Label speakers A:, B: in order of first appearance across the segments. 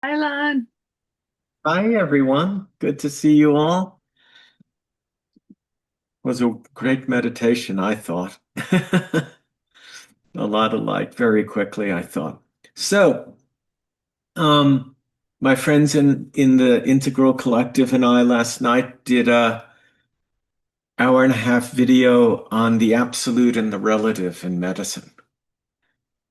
A: Hi, Lon.
B: Hi, everyone. Good to see you all. It was a great meditation, I thought. A lot of light very quickly, I thought. So, um, my friends in the Integral Collective and I last night did a hour and a half video on the absolute and the relative in medicine.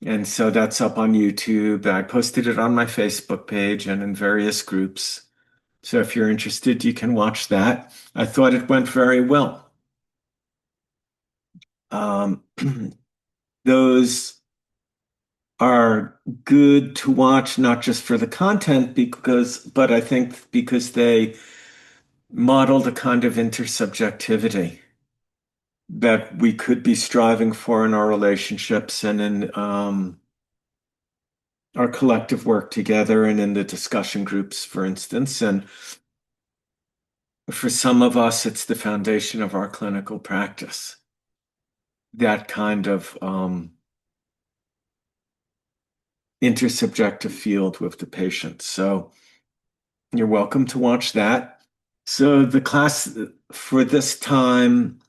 B: And so that's up on YouTube. I posted it on my Facebook page and in various groups. So if you're interested, you can watch that. I thought it went very well. Um, those are good to watch, not just for the content, but I think because they model the kind of intersubjectivity that we could be striving for in our relationships and in our collective work together and in the discussion groups, for instance. And for some of us, it's the foundation of our clinical practice. That kind of intersubjective field with the patient. So you're welcome to watch that. So the class for this time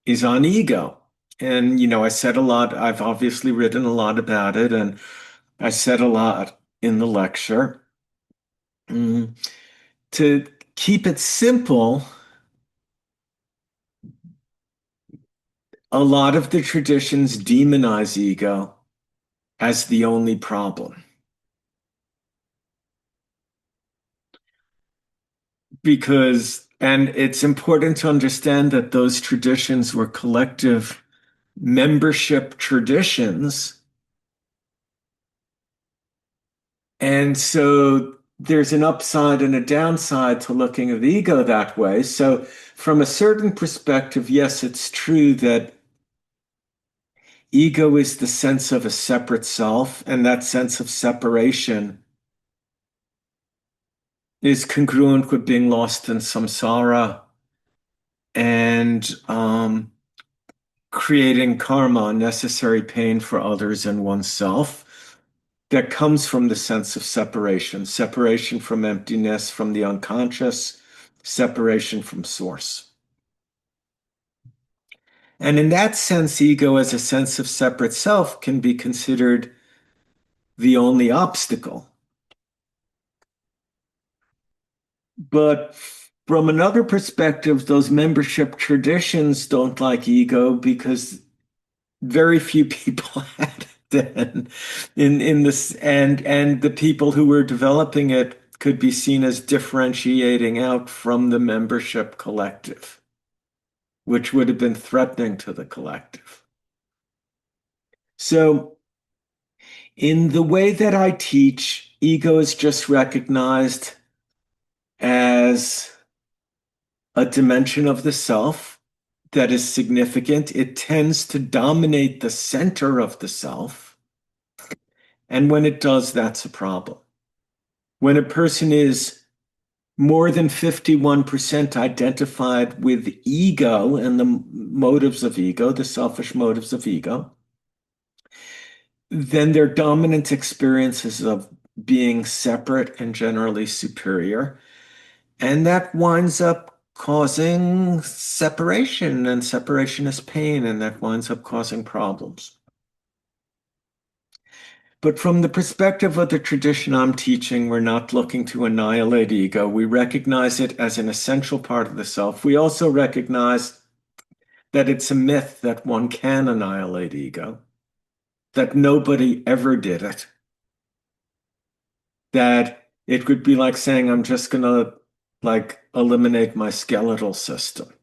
B: is on ego. And, I said a lot, I've obviously written a lot about it, and I said a lot in the lecture. Mm, To keep it simple, a lot of the traditions demonize ego as the only problem. And it's important to understand that those traditions were collective membership traditions. And so there's an upside and a downside to looking at ego that way. So, from a certain perspective, yes, it's true that ego is the sense of a separate self, and that sense of separation is congruent with being lost in samsara and creating karma, necessary pain for others and oneself. That comes from the sense of separation, separation from emptiness, from the unconscious, separation from source. And in that sense, ego as a sense of separate self can be considered the only obstacle. But from another perspective, those membership traditions don't like ego because very few people had it then in this and the people who were developing it could be seen as differentiating out from the membership collective, which would have been threatening to the collective. So in the way that I teach, ego is just recognized as a dimension of the self that is significant. It tends to dominate the center of the self. And when it does, that's a problem. When a person is more than 51% identified with ego and the motives of ego, the selfish motives of ego, then their dominant experiences of being separate and generally superior. And that winds up causing separation, and separation is pain, and that winds up causing problems. But from the perspective of the tradition I'm teaching, we're not looking to annihilate ego. We recognize it as an essential part of the self. We also recognize that it's a myth that one can annihilate ego, that nobody ever did it, that it would be like saying, I'm just going to like eliminate my skeletal system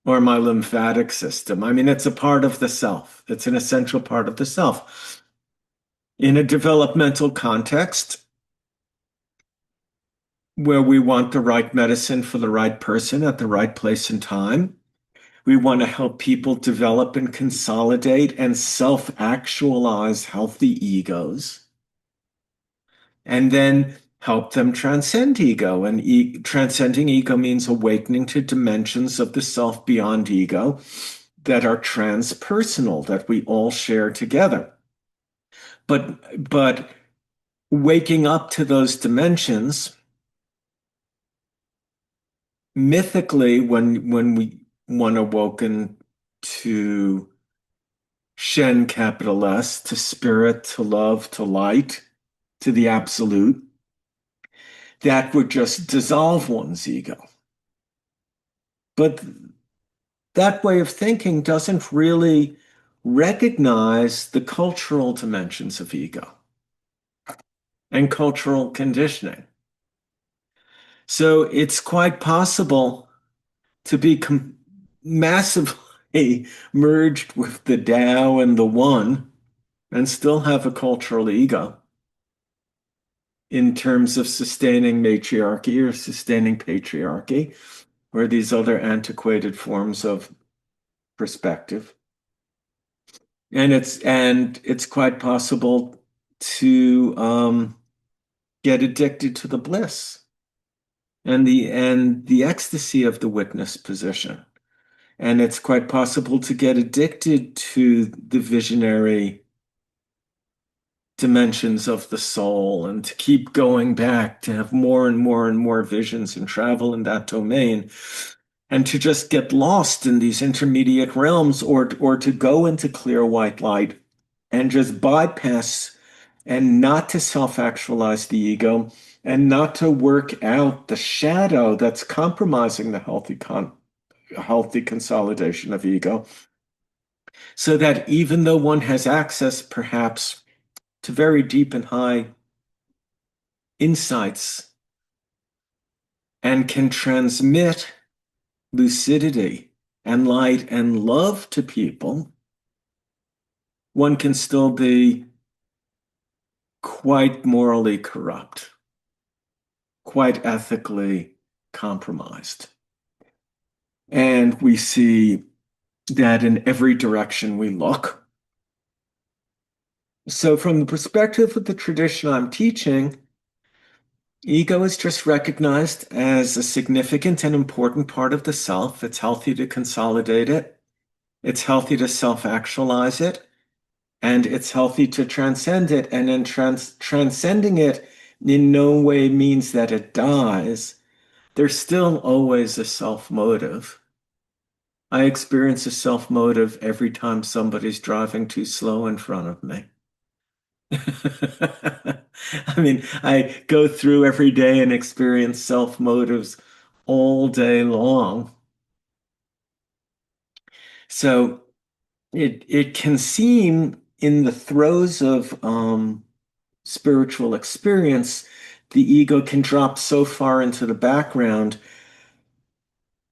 B: or my lymphatic system. I mean, it's a part of the self. It's an essential part of the self. In a developmental context, where we want the right medicine for the right person at the right place and time. We want to help people develop and consolidate and self-actualize healthy egos, and then help them transcend ego. And transcending ego means awakening to dimensions of the self beyond ego that are transpersonal, that we all share together. But waking up to those dimensions, mythically, when one awoken to Shen, capital S, to spirit, to love, to light, to the absolute, that would just dissolve one's ego. But that way of thinking doesn't really recognize the cultural dimensions of ego and cultural conditioning. So it's quite possible to be massively merged with the Tao and the One and still have a cultural ego in terms of sustaining matriarchy or sustaining patriarchy or these other antiquated forms of perspective. And it's quite possible to get addicted to the bliss and the ecstasy of the witness position. And it's quite possible to get addicted to the visionary dimensions of the soul and to keep going back to have more and more and more visions and travel in that domain and to just get lost in these intermediate realms or to go into clear white light and just bypass and not to self-actualize the ego and not to work out the shadow that's compromising the healthy consolidation of ego, so that even though one has access perhaps to very deep and high insights and can transmit lucidity and light and love to people, one can still be quite morally corrupt, quite ethically compromised. And we see that in every direction we look. So from the perspective of the tradition I'm teaching, ego is just recognized as a significant and important part of the self. It's healthy to consolidate it. It's healthy to self-actualize it. And it's healthy to transcend it. And in transcending it in no way means that it dies. There's still always a self-motive. I experience a self-motive every time somebody's driving too slow in front of me. I mean, I go through every day and experience self-motives all day long. So it can seem in the throes of spiritual experience, the ego can drop so far into the background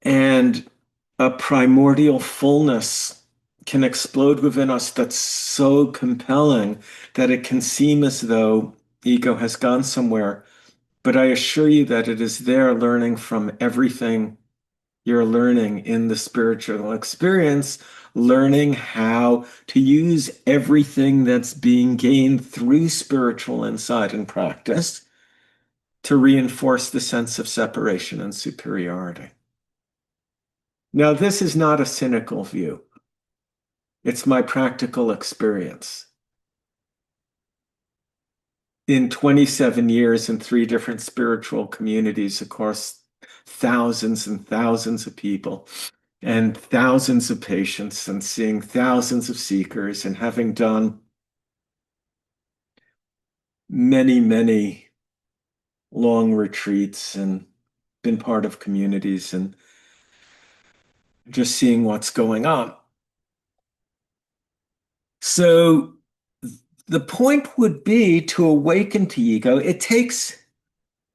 B: and a primordial fullness can explode within us that's so compelling that it can seem as though ego has gone somewhere. But I assure you that it is there learning from everything you're learning in the spiritual experience, learning how to use everything that's being gained through spiritual insight and practice to reinforce the sense of separation and superiority. Now, this is not a cynical view. It's my practical experience. In 27 years in 3 different spiritual communities, of course, thousands and thousands of people and thousands of patients and seeing thousands of seekers and having done many, many long retreats and been part of communities and just seeing what's going on. So the point would be to awaken to ego. It takes,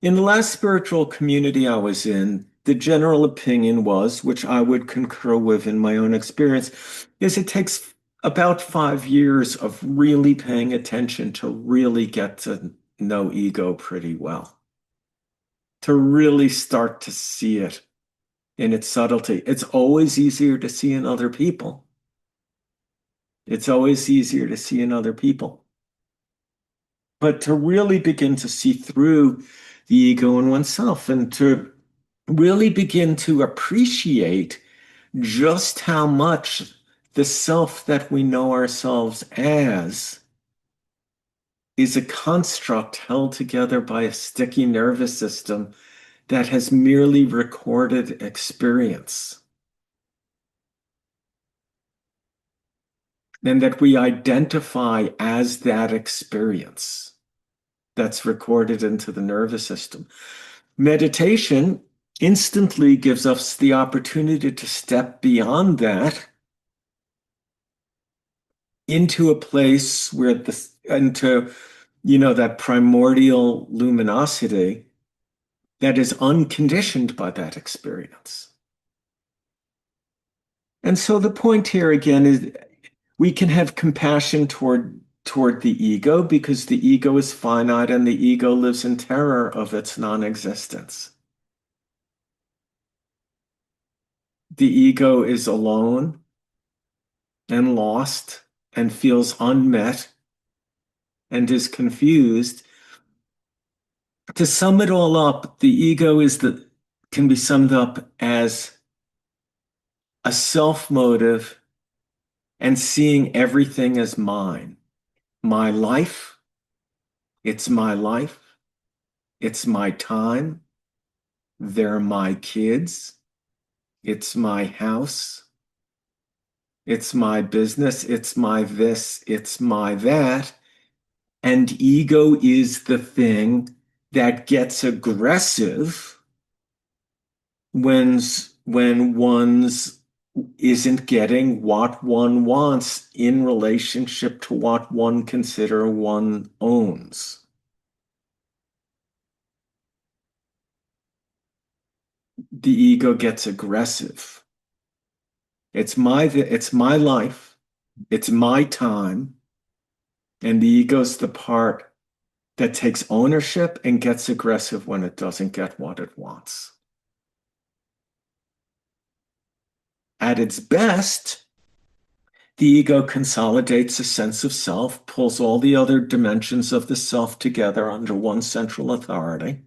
B: in the last spiritual community I was in, the general opinion was, which I would concur with in my own experience, is it takes about 5 years of really paying attention to really get to know ego pretty well, to really start to see it in its subtlety. It's always easier to see in other people. It's always easier to see in other people. But to really begin to see through the ego in oneself and to really begin to appreciate just how much the self that we know ourselves as is a construct held together by a sticky nervous system that has merely recorded experience. And that we identify as that experience that's recorded into the nervous system. Meditation instantly gives us the opportunity to step beyond that into a place where that primordial luminosity that is unconditioned by that experience. And so the point here again is we can have compassion toward the ego because the ego is finite and the ego lives in terror of its non-existence. The ego is alone and lost and feels unmet and is confused. To sum it all up, the ego can be summed up as a self-motive and seeing everything as mine. My life, it's my life, it's my time, they're my kids, it's my house, it's my business, it's my this, it's my that. And ego is the thing that gets aggressive when one's isn't getting what one wants in relationship to what one consider one owns. The ego gets aggressive. It's my life, it's my time, and the ego's the part that takes ownership and gets aggressive when it doesn't get what it wants. At its best, the ego consolidates a sense of self, pulls all the other dimensions of the self together under one central authority,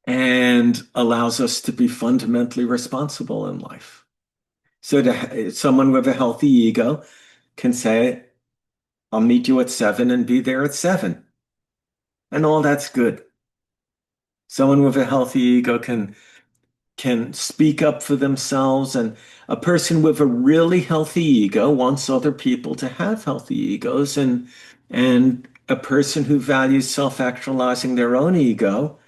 B: and allows us to be fundamentally responsible in life. So someone with a healthy ego can say, I'll meet you at 7 and be there at 7. And all that's good. Someone with a healthy ego can speak up for themselves, and a person with a really healthy ego wants other people to have healthy egos, and a person who values self-actualizing their own ego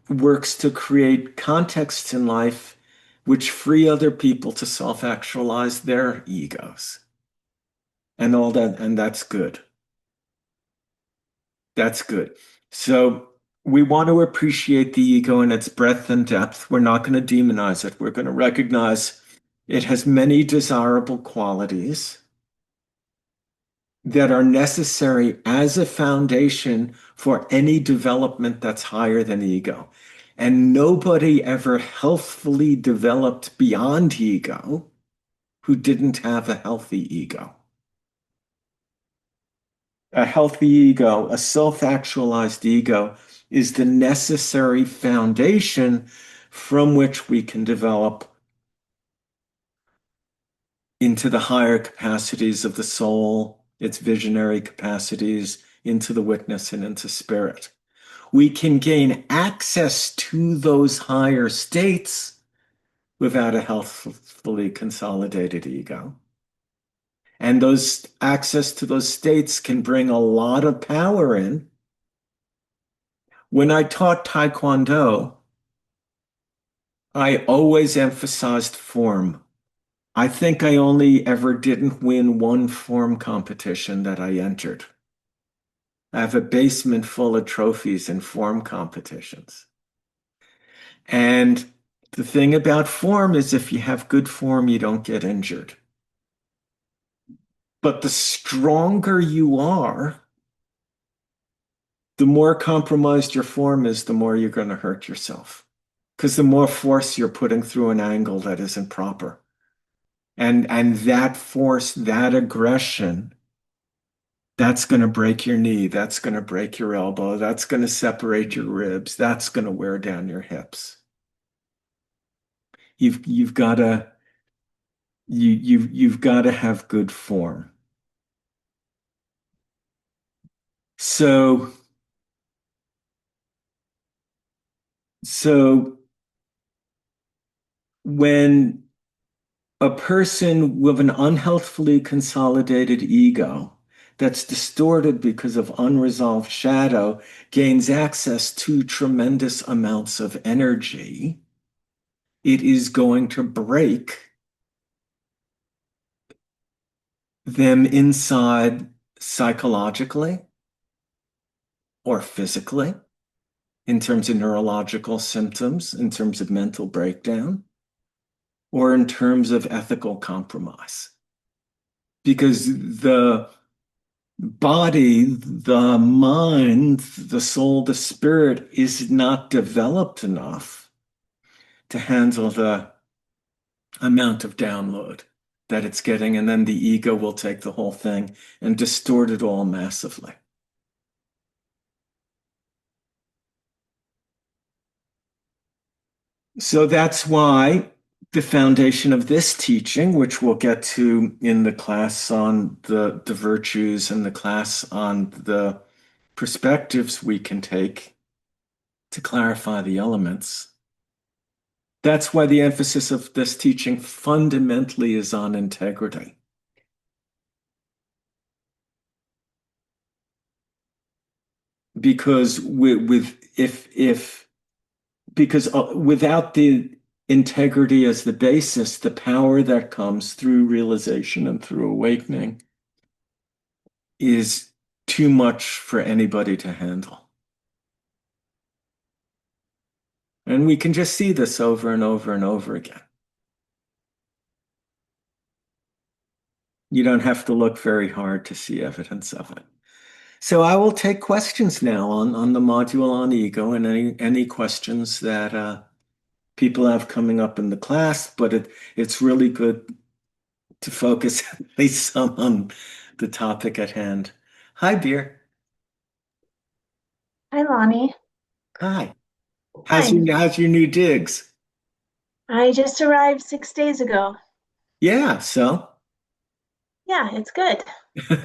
B: works to create contexts in life which free other people to self-actualize their egos. And all that, and that's good. That's good. So we want to appreciate the ego in its breadth and depth. We're not going to demonize it. We're going to recognize it has many desirable qualities that are necessary as a foundation for any development that's higher than ego. And nobody ever healthfully developed beyond ego who didn't have a healthy ego. A healthy ego, a self-actualized ego, is the necessary foundation from which we can develop into the higher capacities of the soul, its visionary capacities, into the witness and into spirit. We can gain access to those higher states without a healthfully consolidated ego. And those access to those states can bring a lot of power in. When I taught Taekwondo, I always emphasized form. I think I only ever didn't win one form competition that I entered. I have a basement full of trophies in form competitions. And the thing about form is if you have good form, you don't get injured. But the stronger you are, the more compromised your form is, the more you're going to hurt yourself. Because the more force you're putting through an angle that isn't proper. And that force, that aggression, that's going to break your knee. That's going to break your elbow. That's going to separate your ribs. That's going to wear down your hips. You've got to have good form. So, so when a person with an unhealthfully consolidated ego that's distorted because of unresolved shadow gains access to tremendous amounts of energy, it is going to break them inside psychologically or physically, in terms of neurological symptoms, in terms of mental breakdown, or in terms of ethical compromise. Because the body, the mind, the soul, the spirit is not developed enough to handle the amount of download that it's getting. And then the ego will take the whole thing and distort it all massively. So that's why the foundation of this teaching, which we'll get to in the class on the virtues and the class on the perspectives we can take to clarify the elements. That's why the emphasis of this teaching fundamentally is on integrity. Because without the integrity as the basis, the power that comes through realization and through awakening is too much for anybody to handle. And we can just see this over and over and over again. You don't have to look very hard to see evidence of it. So I will take questions now on the module on ego and any questions that people have coming up in the class, but it's really good to focus at least some on the topic at hand. Hi, Beer.
A: Hi, Lonnie.
B: Hi.
A: Hi.
B: How's your new digs?
A: I just arrived 6 days ago.
B: Yeah, so
A: Yeah, it's good.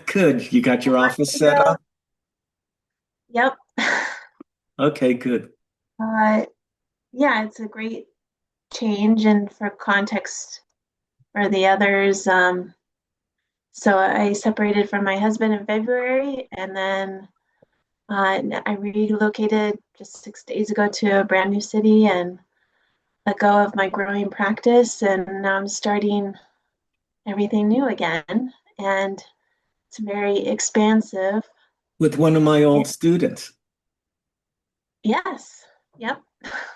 B: good. You got your office
A: Months
B: set
A: ago.
B: up?
A: Yep.
B: Okay, good.
A: Uh, yeah, it's a great change. And for context for the others, so I separated from my husband in February, and then I relocated just 6 days ago to a brand new city and let go of my growing practice. And now I'm starting everything new again. And it's very expansive.
B: With one of my old students.
A: Yes. Yep.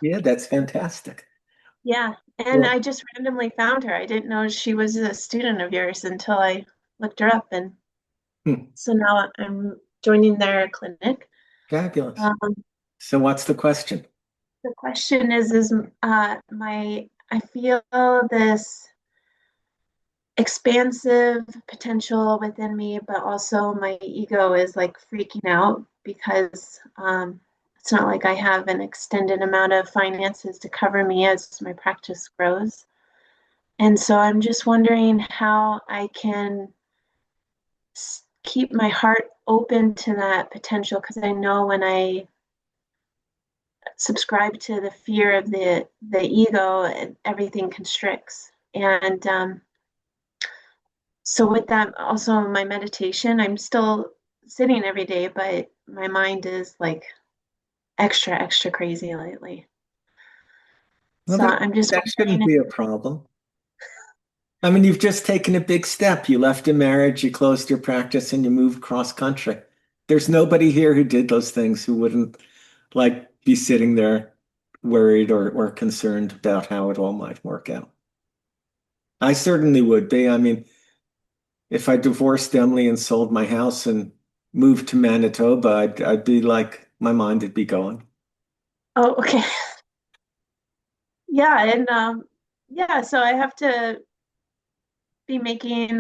B: Yeah, that's fantastic.
A: Yeah. And
B: Well,
A: I just randomly found her. I didn't know she was a student of yours until I looked her up. And
B: hmm,
A: so now I'm joining their clinic.
B: fabulous.
A: Um,
B: So what's the question?
A: the question is I feel this expansive potential within me, but also my ego is like freaking out because it's not like I have an extended amount of finances to cover me as my practice grows. And so I'm just wondering how I can keep my heart open to that potential because I know when I subscribe to the fear of the ego, everything constricts. And so with that, also my meditation, I'm still sitting every day, but my mind is like extra crazy lately.
B: Well,
A: So I'm just
B: that shouldn't
A: wondering.
B: be a problem. I mean, you've just taken a big step. You left a marriage, you closed your practice, and you moved cross country. There's nobody here who did those things who wouldn't like be sitting there worried or concerned about how it all might work out. I certainly would be. I mean, if I divorced Emily and sold my house and moved to Manitoba, I'd be like, my mind would be going.
A: Oh, okay. Yeah, and yeah, so I have to be making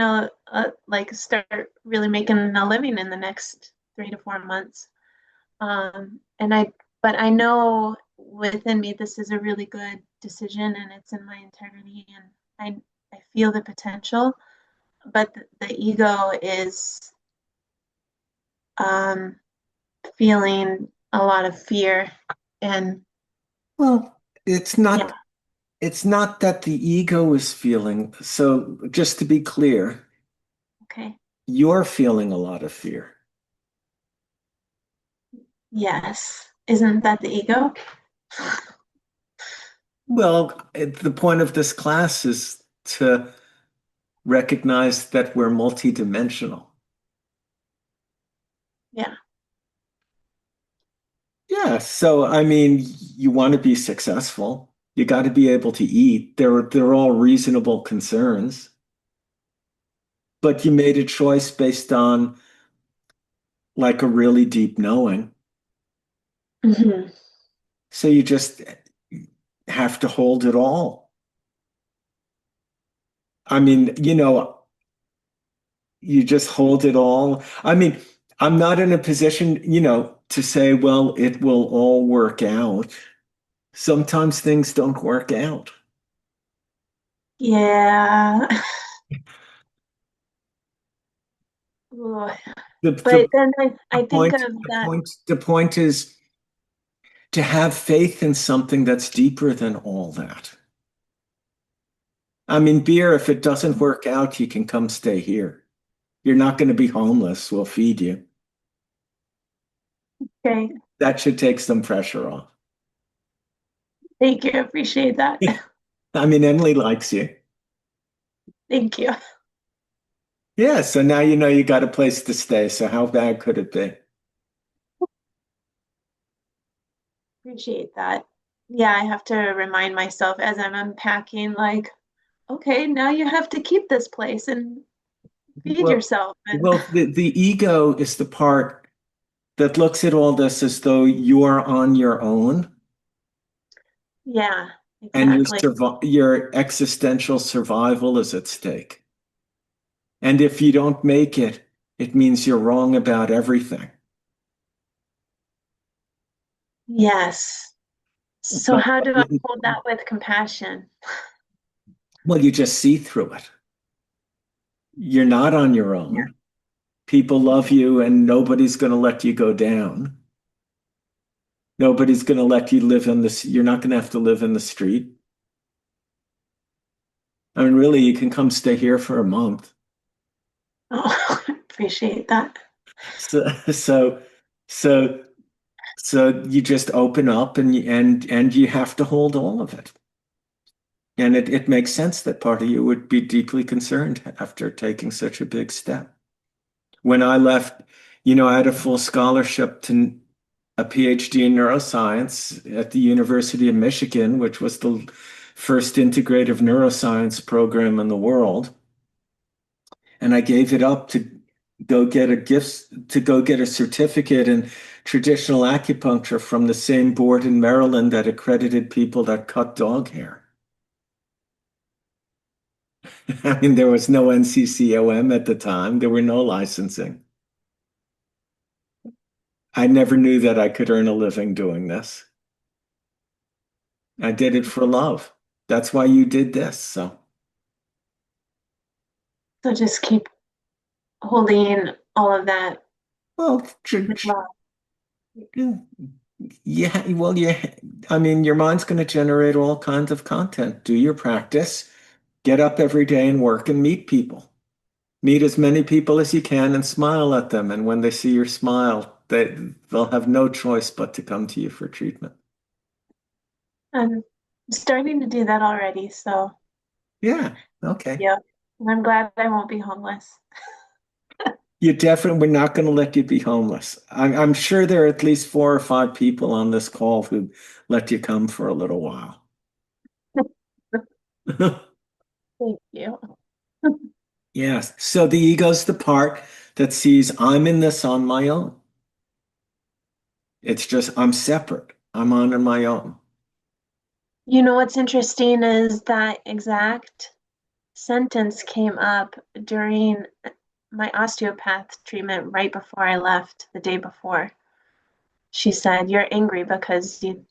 A: like start really making a living in the next 3 to 4 months. And but I know within me this is a really good decision and it's in my integrity and I feel the potential, but the ego is um feeling a lot of fear. And
B: Well, it's
A: yeah,
B: not it's not that the ego is feeling. So just to be clear,
A: okay.
B: you're feeling a lot of fear.
A: Yes. Isn't that the ego?
B: Well, the point of this class is to recognize that we're multidimensional.
A: Yeah.
B: Yeah, so I mean, you want to be successful. You got to be able to eat. They're all reasonable concerns, but you made a choice based on like a really deep knowing.
A: Hmm.
B: So you just have to hold it all. I mean, you just hold it all. I mean, I'm not in a position, to say, well, it will all work out. Sometimes things don't work out.
A: Yeah. Ooh.
B: The,
A: But
B: the,
A: then
B: the
A: I think
B: point,
A: of
B: the
A: that.
B: point, the point is to have faith in something that's deeper than all that. I mean, beer, if it doesn't work out, you can come stay here. You're not going to be homeless. We'll feed you.
A: Okay.
B: That should take some pressure off.
A: Thank you. I appreciate that.
B: I mean, Emily likes you.
A: Thank you.
B: Yeah, so now you know you got a place to stay. So how bad could it be?
A: Appreciate that. Yeah, I have to remind myself as I'm unpacking, like, okay, now you have to keep this place and feed
B: Well,
A: yourself. And
B: well, the ego is the part that looks at all this as though you are on your own
A: yeah,
B: and
A: exactly.
B: your existential survival is at stake. And if you don't make it, it means you're wrong about everything.
A: Yes. So
B: But
A: how do I hold that with compassion?
B: well, you just see through it. You're not on your
A: Yeah.
B: own. People love you and nobody's going to let you go down. Nobody's going to let you live in this. You're not going to have to live in the street. I mean, really, you can come stay here for a month.
A: Oh, appreciate that.
B: So, so, so, so you just open up and you have to hold all of it. And it makes sense that part of you would be deeply concerned after taking such a big step. When I left, I had a full scholarship to a PhD in neuroscience at the University of Michigan, which was the first integrative neuroscience program in the world. And I gave it up to go get a certificate in traditional acupuncture from the same board in Maryland that accredited people that cut dog hair. I mean, there was no NCCOM at the time. There were no licensing. I never knew that I could earn a living doing this. I did it for love. That's why you did this. So,
A: So just keep holding all of that
B: well,
A: with love.
B: yeah, well, yeah. I mean, your mind's going to generate all kinds of content. Do your practice, get up every day and work and meet people. Meet as many people as you can and smile at them. And when they see your smile, they'll have no choice but to come to you for treatment.
A: I'm starting to do that already, so
B: Yeah. Okay.
A: yeah. And I'm glad I won't be homeless.
B: We're not going to let you be homeless. I'm sure there are at least 4 or 5 people on this call who let you come for a little while.
A: Thank you.
B: Yes. So the ego's the part that sees I'm in this on my own. It's just I'm separate. I'm on my own.
A: You know what's interesting is that exact sentence came up during my osteopath treatment right before I left the day before. She said, "You're angry because you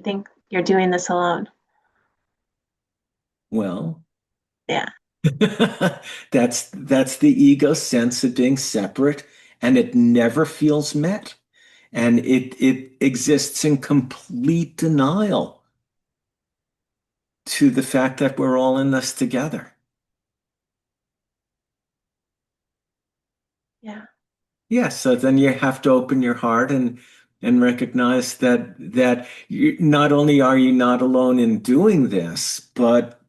A: think you're doing this alone."
B: Well,
A: Yeah.
B: that's the ego sense of being separate, and it never feels met. and it exists in complete denial to the fact that we're all in this together.
A: Yeah.
B: Yeah, so then you have to open your heart and recognize that not only are you not alone in doing this, but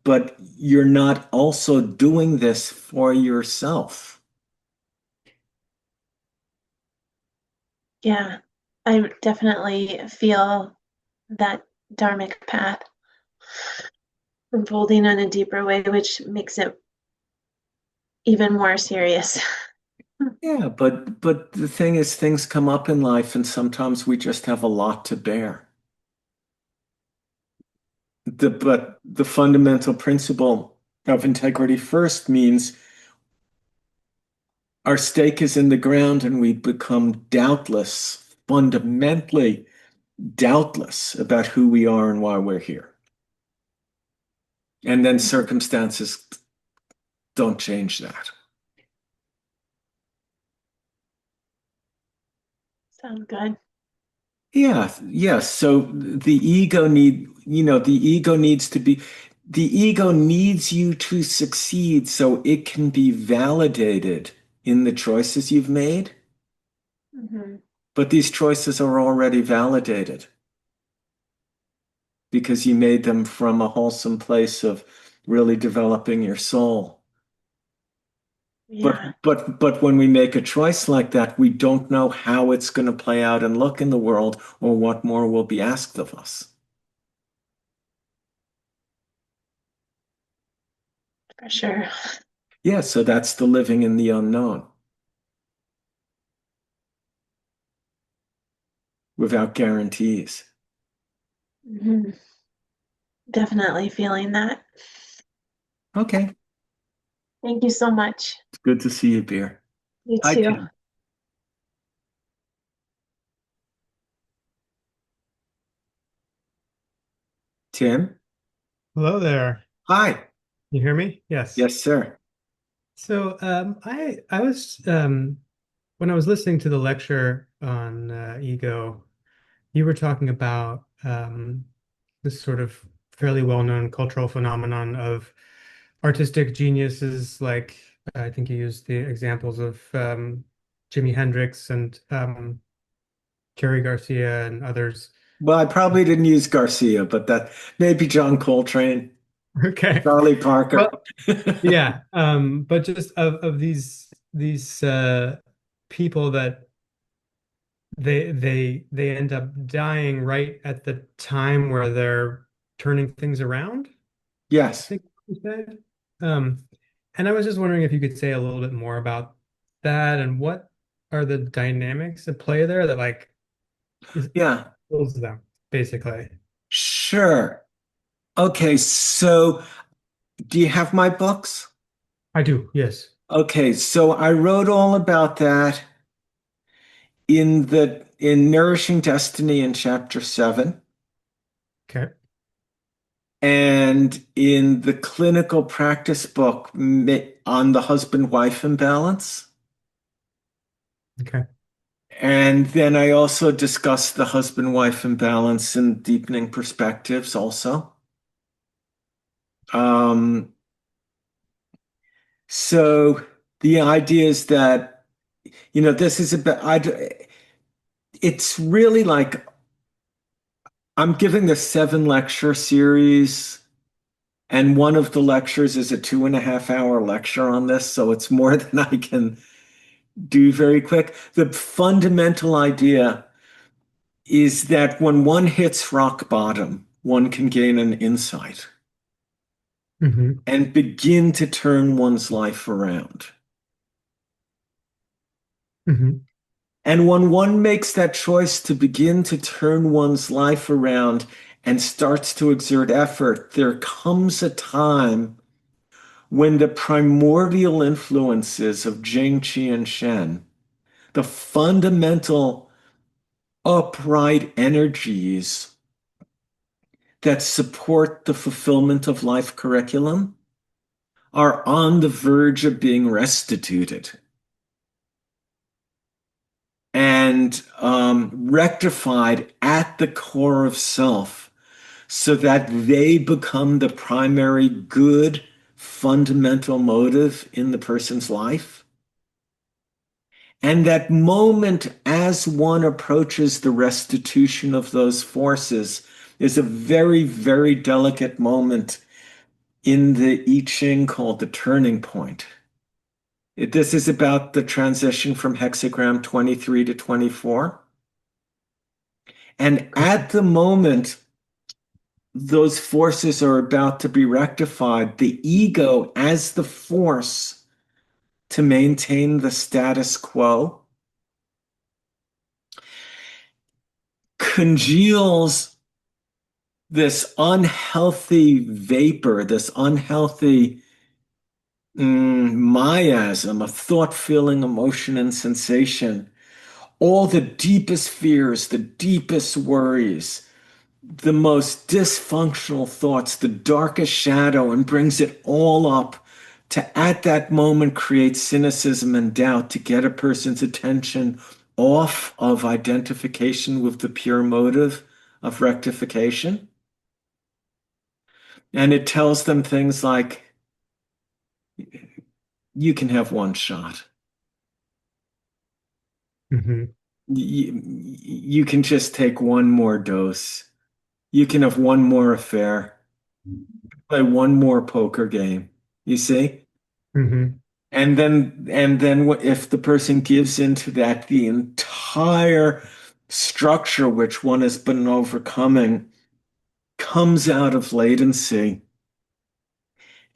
B: you're not also doing this for yourself.
A: Yeah. I definitely feel that dharmic path unfolding in a deeper way, which makes it even more serious.
B: Yeah, but the thing is, things come up in life, and sometimes we just have a lot to bear. But the fundamental principle of integrity first means our stake is in the ground and we become doubtless, fundamentally doubtless about who we are and why we're here. And then circumstances don't change that.
A: Sounds good.
B: Yeah, yeah. So the ego needs to be, the ego needs you to succeed so it can be validated in the choices you've made.
A: Hmm.
B: But these choices are already validated because you made them from a wholesome place of really developing your soul. But
A: Yeah,
B: but when we make a choice like that, we don't know how it's going to play out and look in the world or what more will be asked of us.
A: for sure.
B: Yeah, so that's the living in the unknown without guarantees.
A: Hmm. Definitely feeling that.
B: Okay,
A: Thank you so much.
B: it's good to see you, Beer.
A: You
B: Hi,
A: too.
B: Tim. Tim?
C: Hello there.
B: Hi.
C: You hear me? Yes.
B: Yes, sir.
C: So I was when I was listening to the lecture on ego, you were talking about this sort of fairly well-known cultural phenomenon of artistic geniuses, like I think you used the examples of Jimi Hendrix and Jerry Garcia and others.
B: Well, I probably didn't use Garcia, but that maybe John Coltrane,
C: Okay.
B: Charlie
C: Well,
B: Parker.
C: yeah, but just of these people that they end up dying right at the time where they're turning things around, I
B: Yes.
C: think you said. Um, and I was just wondering if you could say a little bit more about that and what are the dynamics at play there that like is
B: Yeah.
C: kills them, basically.
B: Sure. Okay, so do you have my books?
C: I do, yes.
B: Okay, so I wrote all about that in Nourishing Destiny in chapter 7
C: Okay,
B: and in the clinical practice book on the husband-wife imbalance.
C: okay,
B: And then I also discussed the husband-wife imbalance in deepening perspectives also. Um, so the idea is that, this is about, it's really like I'm giving the 7 lecture series, and one of the lectures is a 2.5 hour lecture on this, so it's more than I can do very quick. The fundamental idea is that when one hits rock bottom, one can gain an insight
C: hmm
B: and begin to turn one's life around.
C: hmm
B: And when one makes that choice to begin to turn one's life around and starts to exert effort, there comes a time when the primordial influences of Jing, Qi, and Shen, the fundamental upright energies that support the fulfillment of life curriculum, are on the verge of being restituted. and rectified at the core of self so that they become the primary good fundamental motive in the person's life. And that moment, as one approaches the restitution of those forces, is a very, very delicate moment in the I Ching called the turning point. This is about the transition from hexagram 23 to 24. And at the moment those forces are about to be rectified, the ego, as the force to maintain the status quo, congeals this unhealthy vapor, this unhealthy miasm of thought, feeling, emotion, and sensation, all the deepest fears, the deepest worries, the most dysfunctional thoughts, the darkest shadow, and brings it all up to, at that moment, create cynicism and doubt to get a person's attention off of identification with the pure motive of rectification. And it tells them things like, you can have one shot.
C: Mm-hmm.
B: You can just take one more dose. You can have one more affair, play one more poker game. You see?
C: Mm-hmm.
B: And then if the person gives into that, the entire structure which one has been overcoming comes out of latency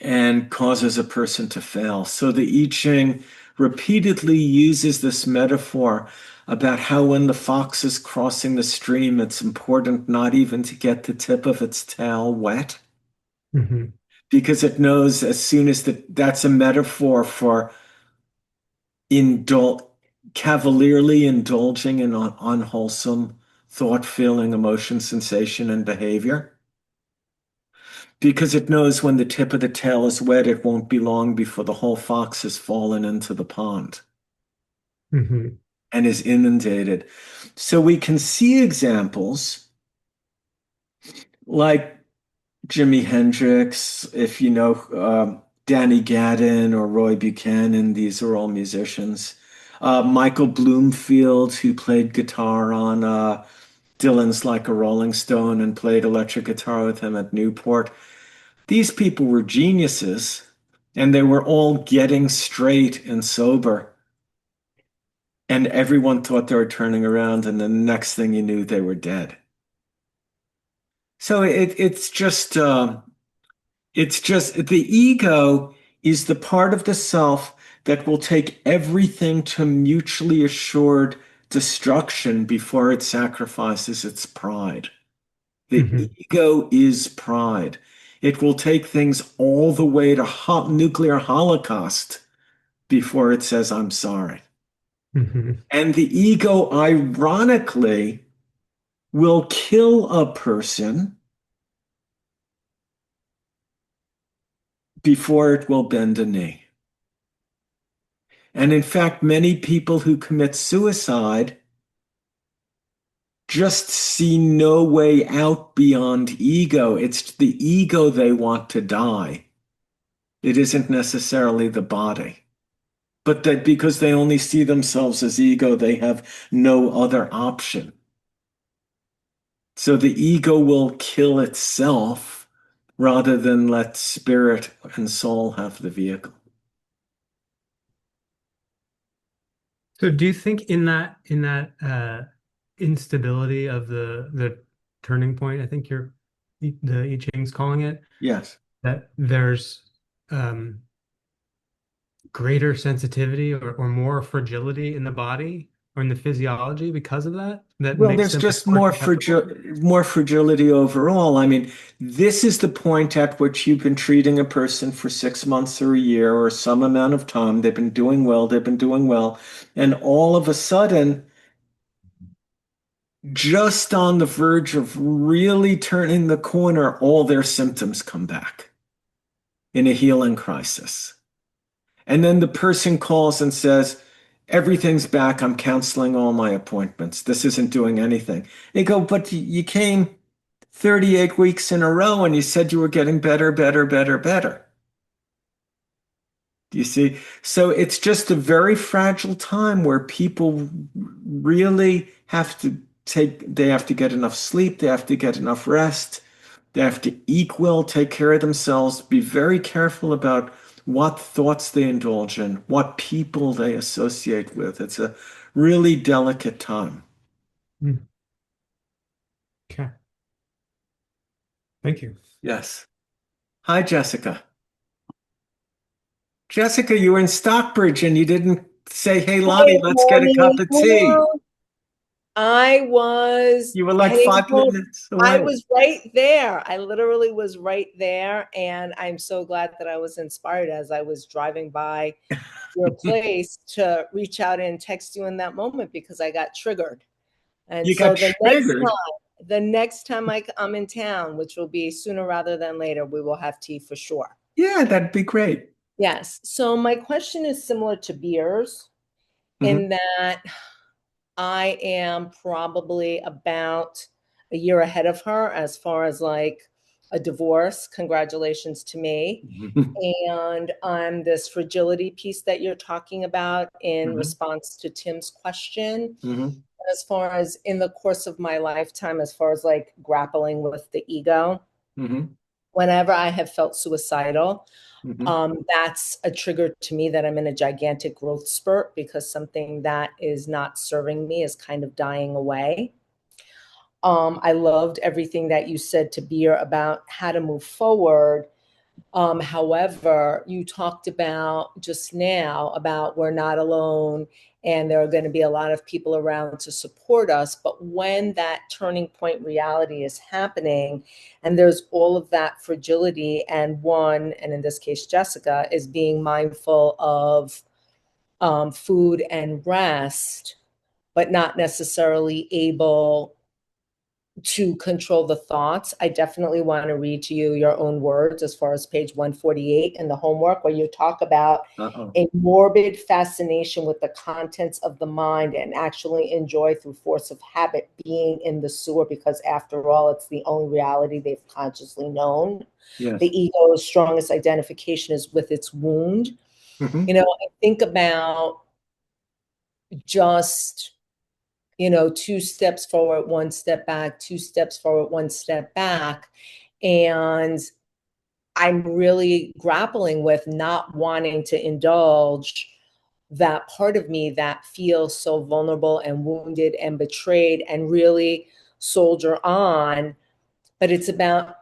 B: and causes a person to fail. So the I Ching repeatedly uses this metaphor about how when the fox is crossing the stream, it's important not even to get the tip of its tail wet,
C: Mm-hmm.
B: because it knows as soon as that's a metaphor for cavalierly indulging in unwholesome thought, feeling, emotion, sensation, and behavior. Because it knows when the tip of the tail is wet, it won't be long before the whole fox has fallen into the pond
C: Mm-hmm.
B: and is inundated. So we can see examples like Jimi Hendrix, if you know Danny Gadden or Roy Buchanan, these are all musicians. Michael Bloomfield, who played guitar on Dylan's Like a Rolling Stone and played electric guitar with him at Newport. These people were geniuses, and they were all getting straight and sober. And everyone thought they were turning around, and the next thing you knew, they were dead. So it's just the ego is the part of the self that will take everything to mutually assured destruction before it sacrifices its pride. The
C: Mm-hmm.
B: ego is pride. It will take things all the way to nuclear holocaust before it says, I'm sorry.
C: Mm-hmm.
B: And the ego, ironically, will kill a person before it will bend a knee. And in fact, many people who commit suicide just see no way out beyond ego. It's the ego they want to die. It isn't necessarily the body. But that because they only see themselves as ego, they have no other option. So the ego will kill itself rather than let spirit and soul have the vehicle.
C: So do you think in that instability of the turning point, I think the I Ching's calling it,
B: Yes.
C: that there's um greater sensitivity or more fragility in the body or in the physiology because of that
B: Well,
C: makes
B: there's
C: them
B: just
C: more susceptible?
B: more fragility overall. I mean, this is the point at which you've been treating a person for 6 months or a year or some amount of time. They've been doing well, they've been doing well. And all of a sudden, just on the verge of really turning the corner, all their symptoms come back in a healing crisis. And then the person calls and says, everything's back. I'm canceling all my appointments. This isn't doing anything. They go, but you came 38 weeks in a row and you said you were getting better, better, better, better. Do you see? So it's just a very fragile time where people really have to they have to get enough sleep, they have to get enough rest, they have to eat well, take care of themselves, be very careful about what thoughts they indulge in, what people they associate with. It's a really delicate time.
C: Mm. Okay. Thank you.
B: Yes. Hi, Jessica. Jessica, you were in Stockbridge and you didn't say, hey, Lonnie,
D: Good
B: let's get a cup
D: morning.
B: of tea.
D: Hello. I was
B: You were like
D: heading
B: five
D: home.
B: minutes
D: I
B: away.
D: was right there. I literally was right there. And I'm so glad that I was inspired as I was driving by your place to reach out and text you in that moment because I got triggered. And
B: You
D: so
B: got triggered.
D: the next time I'm in town, which will be sooner rather than later, we will have tea for sure.
B: Yeah, that'd be great.
D: Yes. So my question is similar to beers
B: Mhm.
D: in that I am probably about a year ahead of her as far as like a divorce. Congratulations to me. And this fragility piece that you're talking about in
B: Mhm.
D: response to Tim's question,
B: Mhm.
D: as far as in the course of my lifetime, as far as like grappling with the ego,
B: Mhm.
D: whenever I have felt suicidal,
B: Mhm.
D: that's a trigger to me that I'm in a gigantic growth spurt because something that is not serving me is kind of dying away. I loved everything that you said to Beer about how to move forward. However, you talked about just now about we're not alone and there are going to be a lot of people around to support us. But when that turning point reality is happening and there's all of that fragility, and one, and in this case, Jessica, is being mindful of food and rest, but not necessarily able to control the thoughts. I definitely want to read to you your own words as far as page 148 in the homework, where you talk about
B: Uh-oh.
D: a morbid fascination with the contents of the mind and actually enjoy through force of habit being in the sewer because after all, it's the only reality they've consciously known.
B: Yes.
D: The ego's strongest identification is with its wound.
B: Mhm.
D: I think about just 2 steps forward, 1 step back, 2 steps forward, 1 step back. And I'm really grappling with not wanting to indulge that part of me that feels so vulnerable and wounded and betrayed and really soldier on. But it's about,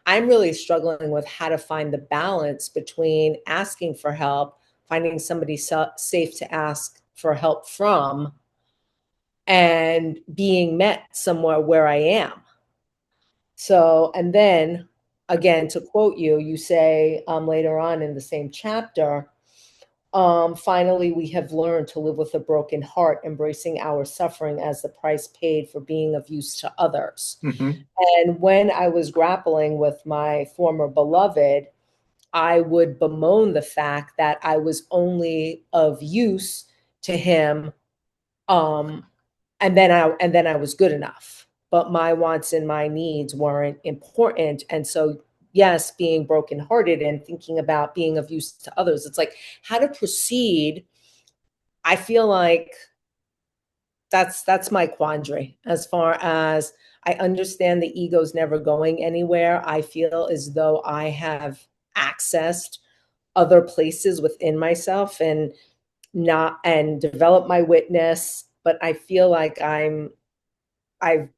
D: I'm really struggling with how to find the balance between asking for help, finding somebody safe to ask for help from, and being met somewhere where I am. So, and then again, to quote you, you say later on in the same chapter, finally, we have learned to live with a broken heart, embracing our suffering as the price paid for being of use to others.
B: Mhm.
D: And when I was grappling with my former beloved, I would bemoan the fact that I was only of use to him, um, and then I was good enough, but my wants and my needs weren't important. And so, yes, being brokenhearted and thinking about being of use to others, it's like how to proceed. I feel like that's my quandary as far as I understand the ego's never going anywhere. I feel as though I have accessed other places within myself and not and develop my witness, but I feel like I've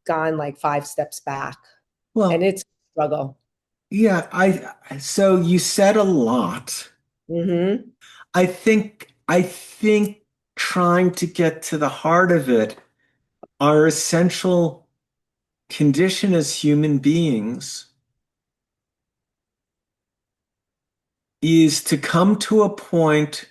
D: gone like 5 steps back and
B: Well,
D: it's a struggle.
B: yeah, so you said a lot.
D: Mm-hmm.
B: I think trying to get to the heart of it, our essential condition as human beings is to come to a point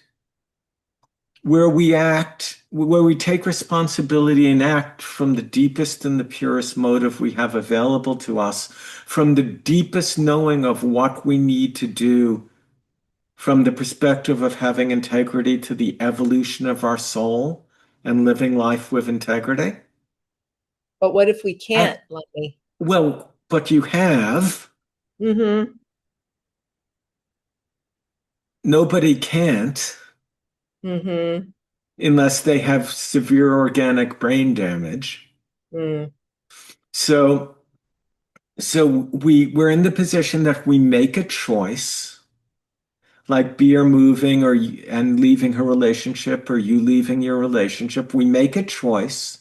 B: where we take responsibility and act from the deepest and the purest motive we have available to us, from the deepest knowing of what we need to do from the perspective of having integrity to the evolution of our soul and living life with integrity?
D: But what if we can't, Lonnie?
B: Well, but you have.
D: Mm-hmm.
B: Nobody can't
D: Mm-hmm.
B: unless they have severe organic brain damage.
D: Mm.
B: So, we're in the position that we make a choice, like Beer moving and leaving her relationship or you leaving your relationship. We make a choice,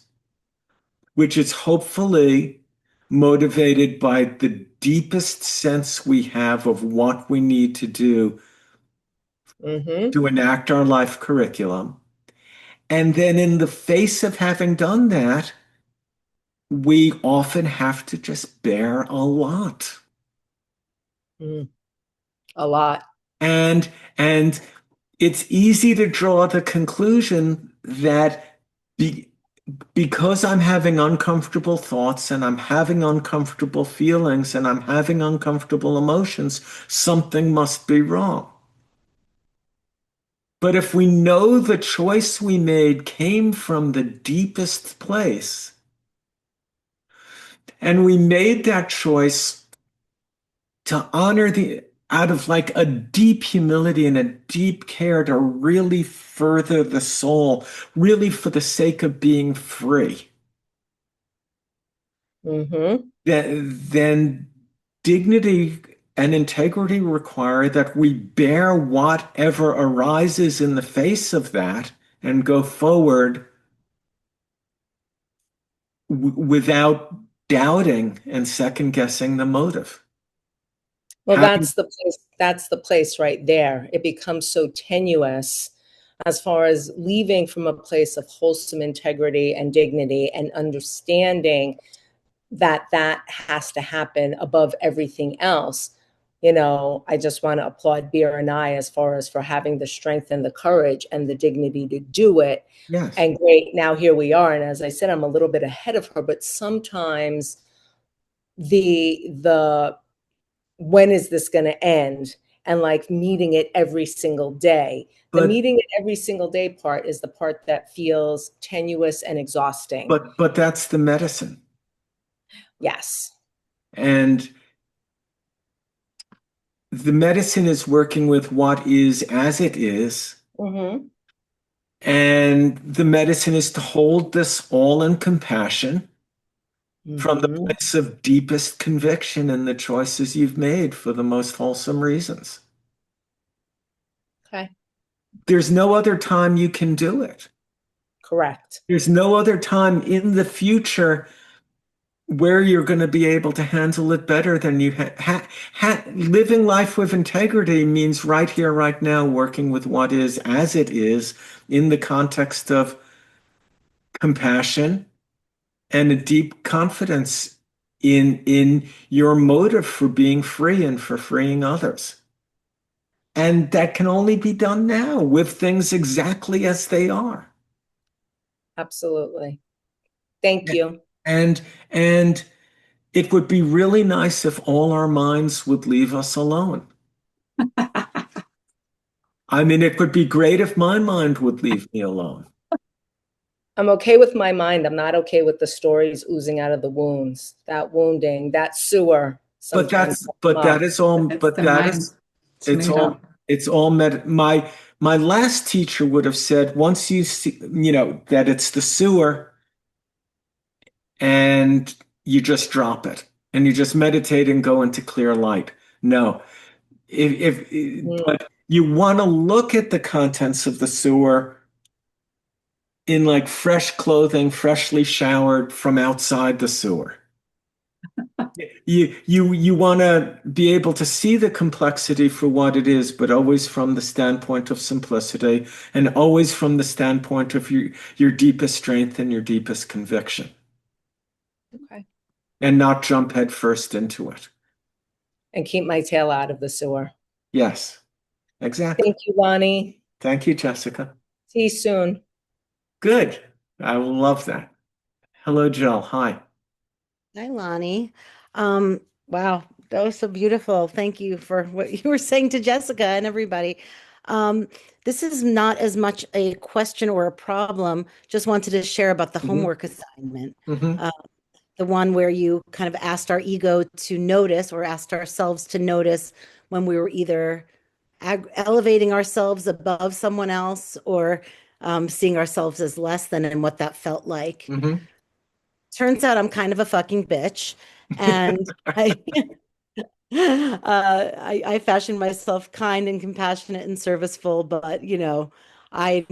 B: which is hopefully motivated by the deepest sense we have of what we need to do
D: Mm-hmm.
B: to enact our life curriculum. And then in the face of having done that, we often have to just bear a lot.
D: Mm. A lot.
B: And it's easy to draw the conclusion that because I'm having uncomfortable thoughts and I'm having uncomfortable feelings and I'm having uncomfortable emotions, something must be wrong. But if we know the choice we made came from the deepest place, and we made that choice to honor out of like a deep humility and a deep care to really further the soul, really for the sake of being free,
D: Mm-hmm.
B: then dignity and integrity require that we bear whatever arises in the face of that and go forward without doubting and second guessing the motive.
D: Well,
B: Having-
D: that's the place right there. It becomes so tenuous as far as leaving from a place of wholesome integrity and dignity and understanding that that has to happen above everything else. I just want to applaud Beer and I as far as for having the strength and the courage and the dignity to do it.
B: Yes.
D: And great, now here we are. And as I said, I'm a little bit ahead of her, but sometimes the when is this going to end? And like meeting it every single day. The
B: But-
D: meeting it every single day part is the part that feels tenuous and exhausting.
B: But that's the medicine.
D: Yes.
B: And the medicine is working with what is as it is.
D: Mm-hmm.
B: And the medicine is to hold this all in compassion from the
D: Mm-hmm.
B: place of deepest conviction in the choices you've made for the most wholesome reasons.
D: Okay.
B: There's no other time you can do it.
D: Correct.
B: There's no other time in the future where you're going to be able to handle it better than you living life with integrity means right here, right now, working with what is as it is in the context of compassion and a deep confidence in your motive for being free and for freeing others. And that can only be done now with things exactly as they are.
D: Absolutely. Thank you.
B: And it would be really nice if all our minds would leave us alone. I mean, it would be great if my mind would leave me alone.
D: I'm okay with my mind. I'm not okay with the stories oozing out of the wounds, that wounding, that sewer.
B: But that is all.
E: That's
B: But
E: the
B: that
E: mind.
B: is
E: It's
B: it's
E: made
B: all.
E: up.
B: It's all my last teacher would have said once you see that it's the sewer and you just drop it and you just meditate and go into clear light. No, but you want to look at the contents of the sewer in like fresh clothing, freshly showered from outside the sewer. You want to be able to see the complexity for what it is, but always from the standpoint of simplicity and always from the standpoint of your deepest strength and your deepest conviction.
D: Okay.
B: And not jump head first into it.
D: And keep my tail out of the sewer.
B: Yes, exactly.
D: Thank you, Lonnie.
B: Thank you, Jessica.
D: See you soon.
B: Good. I love that. Hello, Jill. Hi.
F: Hi, Lonnie. Wow,
E: That was so beautiful. Thank you for what you were saying to Jessica and everybody. Um, this is not as much a question or a problem. Just wanted to share about the
B: Hmm.
E: homework assignment.
B: Hmm.
E: Uh, the one where you kind of asked our ego to notice or asked ourselves to notice when we were either elevating ourselves above someone else or seeing ourselves as less than and what that felt like.
B: Hmm.
E: Turns out I'm kind of a fucking bitch. And I, I fashion myself kind and compassionate and serviceful, but I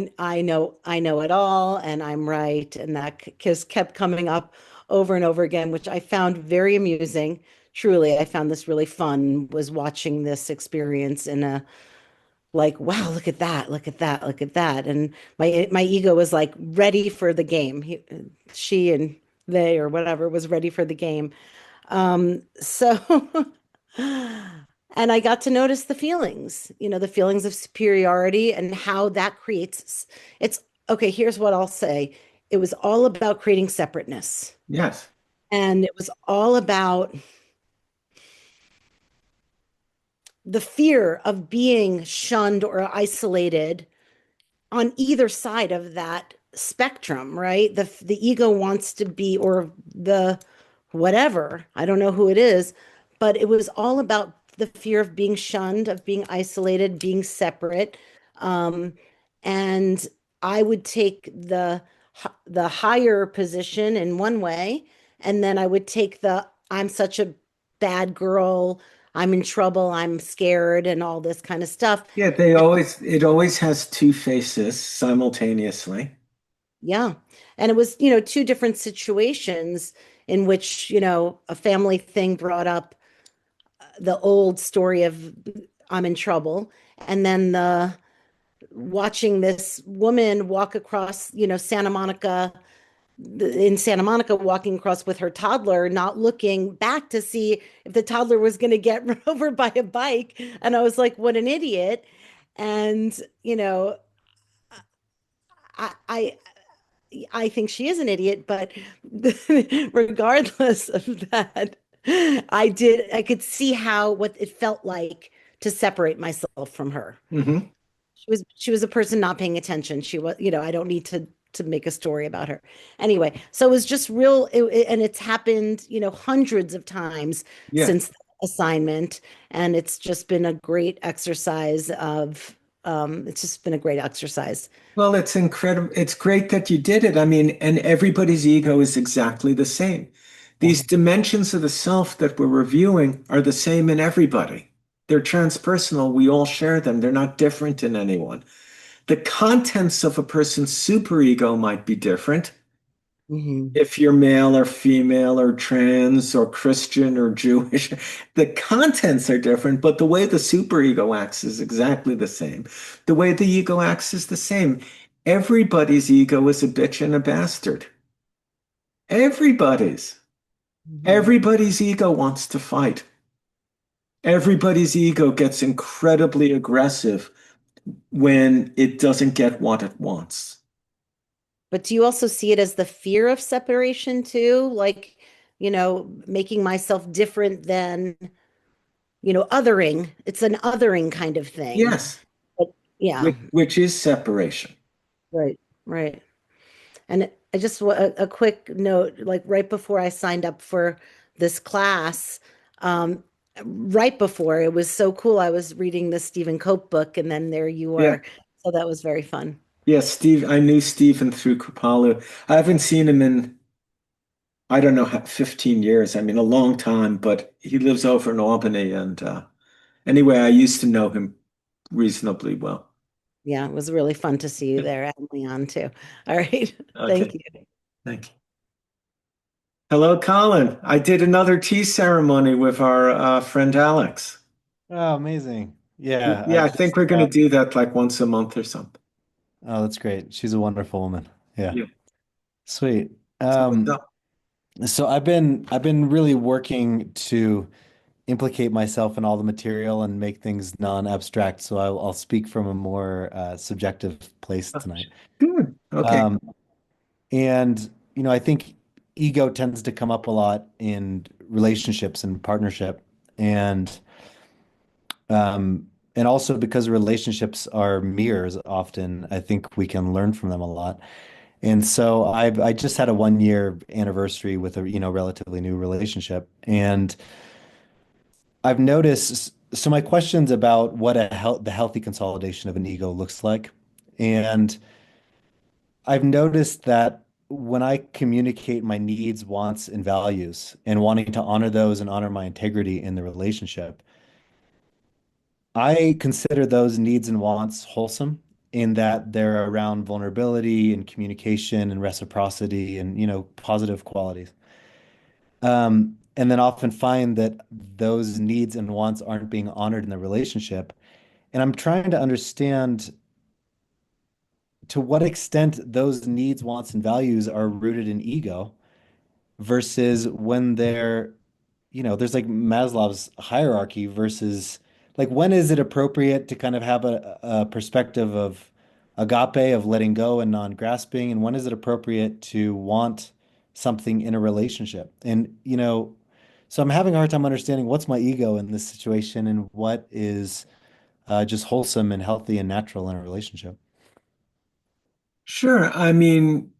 E: know it all, and I'm right, and that just kept coming up over and over again, which I found very amusing. Truly, I found this really fun. Was watching this experience in a like, wow, look at that, look at that, look at that, and my ego was like ready for the game. She and they or whatever was ready for the game. So, and I got to notice the feelings, the feelings of superiority and how that creates. It's okay. Here's what I'll say. It was all about creating separateness,
B: Yes.
E: and it was all about the fear of being shunned or isolated on either side of that spectrum, right? The ego wants to be, or the whatever, I don't know who it is, but it was all about the fear of being shunned, of being isolated, being separate. Um, and I would take the higher position in one way, and then I would take the I'm such a bad girl, I'm in trouble, I'm scared, and all this kind of stuff.
B: Yeah, it always has two faces simultaneously.
E: Yeah. And it was, two different situations in which, a family thing brought up the old story of I'm in trouble. And then the watching this woman walk across, Santa Monica, in Santa Monica, walking across with her toddler, not looking back to see if the toddler was going to get run over by a bike. And I was like, what an idiot. And, I I think she is an idiot, but regardless of that, I could see what it felt like to separate myself from her.
B: Hmm.
E: She was a person not paying attention. She was, I don't need to make a story about her. Anyway, so it was just and it's happened, hundreds of times
B: Yeah.
E: since the assignment, and it's just been a great exercise.
B: Well, it's incredible. It's great that you did it. I mean, and everybody's ego is exactly the same. These dimensions of the self that we're reviewing are the same in everybody. They're transpersonal. We all share them. They're not different in anyone. The contents of a person's superego might be different.
E: Mhm.
B: If you're male or female or trans or Christian or Jewish, the contents are different, but the way the superego acts is exactly the same. The way the ego acts is the same. Everybody's ego is a bitch and a bastard. Everybody's.
E: Mhm.
B: Everybody's ego wants to fight. Everybody's ego gets incredibly aggressive when it doesn't get what it wants.
E: But do you also see it as the fear of separation too? Like, making myself different than, othering. It's an othering kind of thing.
B: Yes,
E: But yeah,
B: which is separation.
E: right, right. And I just a quick note, like right before I signed up for this class, right before it was so cool. I was reading the Stephen Cope book, and then there you
B: Yeah.
E: were. So that was very fun.
B: Yeah, Steve, I knew Stephen through Kripalu. I haven't seen him in, I don't know, 15 years. I mean, a long time, but he lives over in Albany. And anyway, I used to know him reasonably well.
E: Yeah, it was really fun to see you there and Leon too. All right. Thank
B: Okay,
E: you.
B: thank you. Hello, Colin. I did another tea ceremony with our friend Alex.
F: Oh, amazing. Yeah,
B: Yeah, I think we're going to do that like once a month or something.
F: oh, that's great. She's a wonderful woman. Yeah.
B: Yeah.
F: Sweet.
B: So what's up?
F: So I've been really working to implicate myself in all the material and make things non-abstract. So I'll speak from a more subjective place tonight.
B: Good. Okay.
F: Um, and I think ego tends to come up a lot in relationships and partnership. Um, and also because relationships are mirrors often, I think we can learn from them a lot. And so I just had a 1 year anniversary with a, relatively new relationship. And I've noticed, so my question's about what the healthy consolidation of an ego looks like. And I've noticed that when I communicate my needs, wants, and values and wanting to honor those and honor my integrity in the relationship, I consider those needs and wants wholesome in that they're around vulnerability and communication and reciprocity and, positive qualities. And then often find that those needs and wants aren't being honored in the relationship. And I'm trying to understand to what extent those needs, wants, and values are rooted in ego versus when there's like Maslow's hierarchy versus like when is it appropriate to kind of have a perspective of agape, of letting go and non-grasping, and when is it appropriate to want something in a relationship? And, so I'm having a hard time understanding what's my ego in this situation and what is just wholesome and healthy and natural in a relationship.
B: Sure. I mean,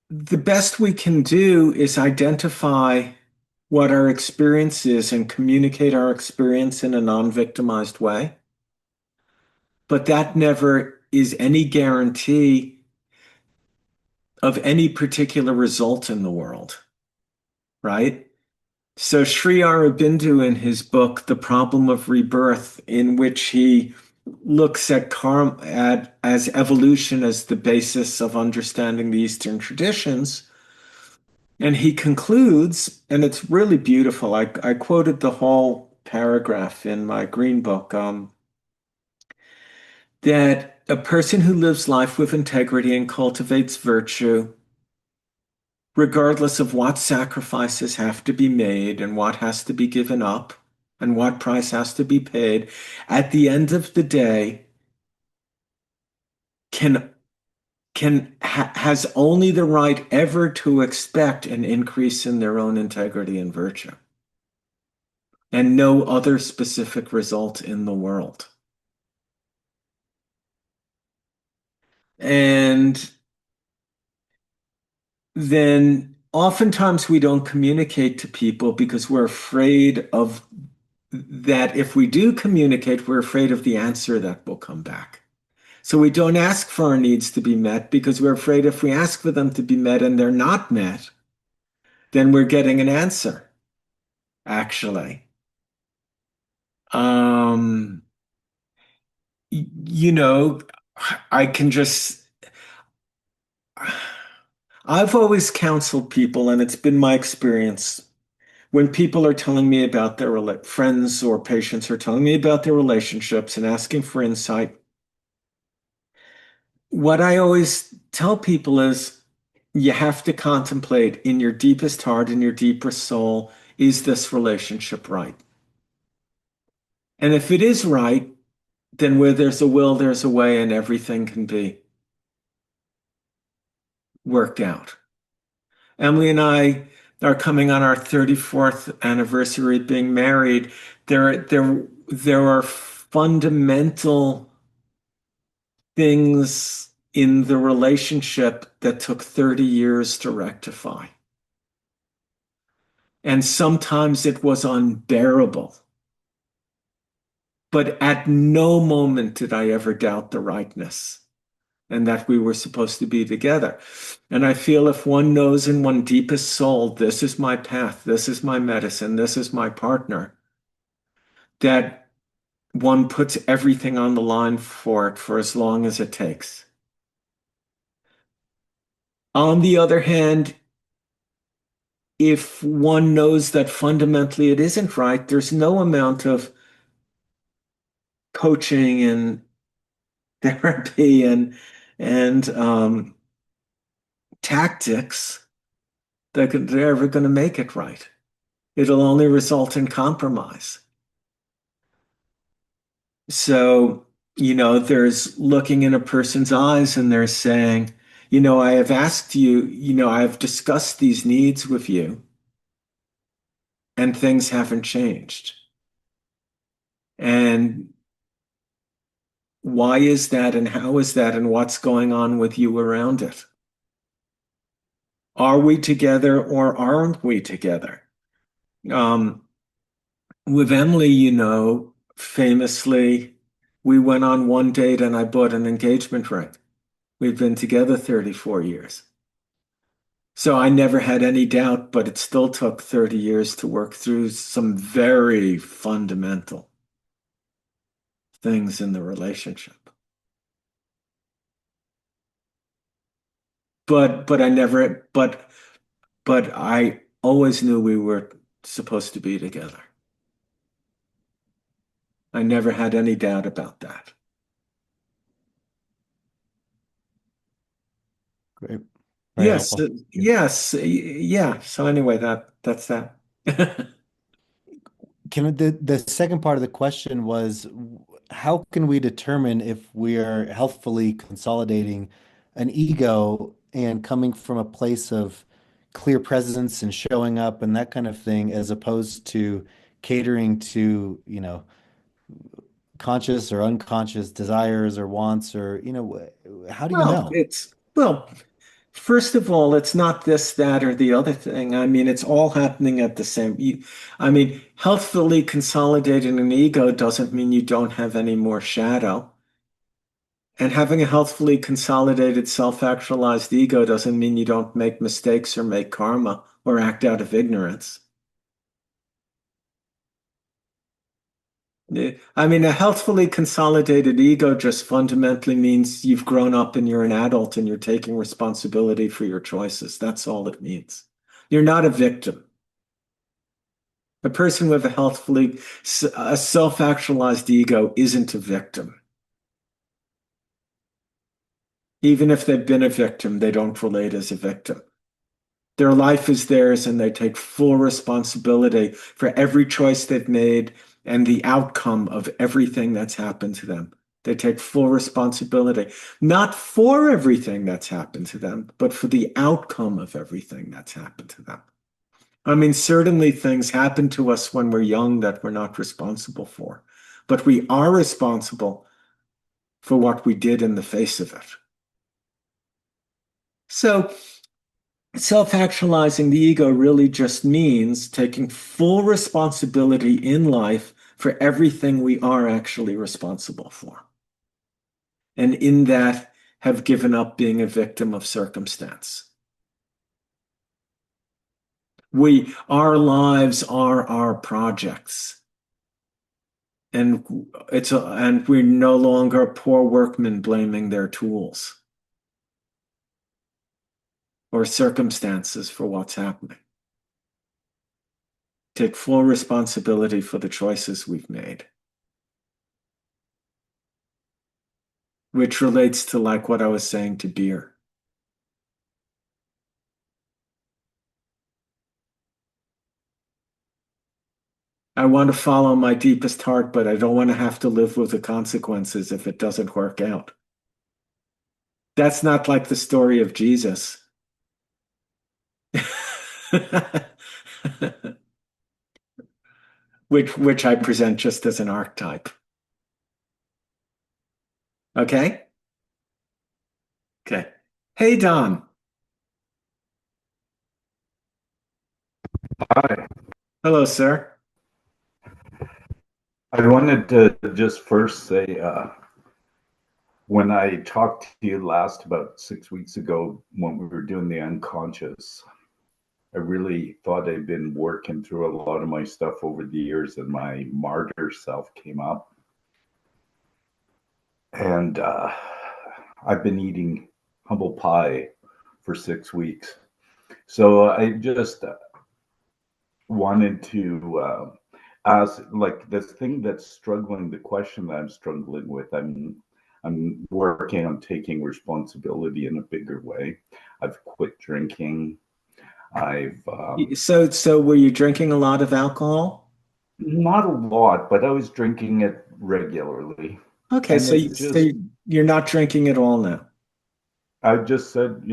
B: the best we can do is identify what our experience is and communicate our experience in a non-victimized way. But that never is any guarantee of any particular result in the world, right? So Sri Aurobindo in his book, The Problem of Rebirth, in which he looks at karma as evolution as the basis of understanding the Eastern traditions. And he concludes, and it's really beautiful. I quoted the whole paragraph in my green book, that a person who lives life with integrity and cultivates virtue, regardless of what sacrifices have to be made and what has to be given up and what price has to be paid, at the end of the day, has only the right ever to expect an increase in their own integrity and virtue, and no other specific result in the world. And then oftentimes we don't communicate to people because we're afraid of that. If we do communicate, we're afraid of the answer that will come back. So we don't ask for our needs to be met because we're afraid if we ask for them to be met and they're not met, then we're getting an answer, actually. Um, you know, I can just, I've always counseled people, and it's been my experience when people are telling me about their friends or patients are telling me about their relationships and asking for insight. What I always tell people is you have to contemplate in your deepest heart, in your deepest soul, is this relationship right? And if it is right, then where there's a will, there's a way, and everything can be worked out. Emily and I are coming on our 34th anniversary of being married. There are fundamental things in the relationship that took 30 years to rectify. And sometimes it was unbearable. But at no moment did I ever doubt the rightness and that we were supposed to be together. And I feel if one knows in one deepest soul, this is my path, this is my medicine, this is my partner, that one puts everything on the line for it for as long as it takes. On the other hand, if one knows that fundamentally it isn't right, there's no amount of coaching and therapy and tactics that they're ever going to make it right. It'll only result in compromise. So, there's looking in a person's eyes and they're saying, I have asked you, I have discussed these needs with you and things haven't changed. And why is that, and how is that, and what's going on with you around it? Are we together or aren't we together? With Emily, famously, we went on one date and I bought an engagement ring. We've been together 34 years. So I never had any doubt, but it still took 30 years to work through some very fundamental things in the relationship. But I always knew we were supposed to be together. I never had any doubt about that.
F: Great. Very
B: Yes,
F: helpful.
B: yeah. So anyway, that's that.
F: The second part of the question was, how can we determine if we are healthfully consolidating an ego and coming from a place of clear presence and showing up and that kind of thing, as opposed to catering to, conscious or unconscious desires or wants, or, how do you know?
B: Well, first of all, it's not this, that, or the other thing. I mean, it's all happening at the same. I mean, healthfully consolidating an ego doesn't mean you don't have any more shadow. And having a healthfully consolidated, self-actualized ego doesn't mean you don't make mistakes or make karma or act out of ignorance. I mean, a healthfully consolidated ego just fundamentally means you've grown up and you're an adult and you're taking responsibility for your choices. That's all it means. You're not a victim. A person with a self-actualized ego isn't a victim. Even if they've been a victim, they don't relate as a victim. Their life is theirs and they take full responsibility for every choice they've made and the outcome of everything that's happened to them. They take full responsibility, not for everything that's happened to them, but for the outcome of everything that's happened to them. I mean, certainly things happen to us when we're young that we're not responsible for, but we are responsible for what we did in the face of it. So, self-actualizing the ego really just means taking full responsibility in life for everything we are actually responsible for. And in that, have given up being a victim of circumstance. Our lives are our projects. And we're no longer poor workmen blaming their tools or circumstances for what's happening. Take full responsibility for the choices we've made. Which relates to like what I was saying to beer. I want to follow my deepest heart, but I don't want to have to live with the consequences if it doesn't work out. That's not like the story of Jesus. which I present just as an archetype. Okay? Okay. Hey, Don.
G: Hi.
B: Hello, sir.
G: I wanted to just first say, when I talked to you last about 6 weeks ago when we were doing the unconscious, I really thought I'd been working through a lot of my stuff over the years and my martyr self came up. And I've been eating humble pie for 6 weeks. So I just wanted to ask, like, this thing that's struggling, the question that I'm struggling with, I'm working on taking responsibility in a bigger way. I've quit drinking.
B: So were you drinking a lot of alcohol?
G: Not a lot, but I was drinking it regularly.
B: Okay,
G: And
B: so you're not drinking at all now.
G: I just said,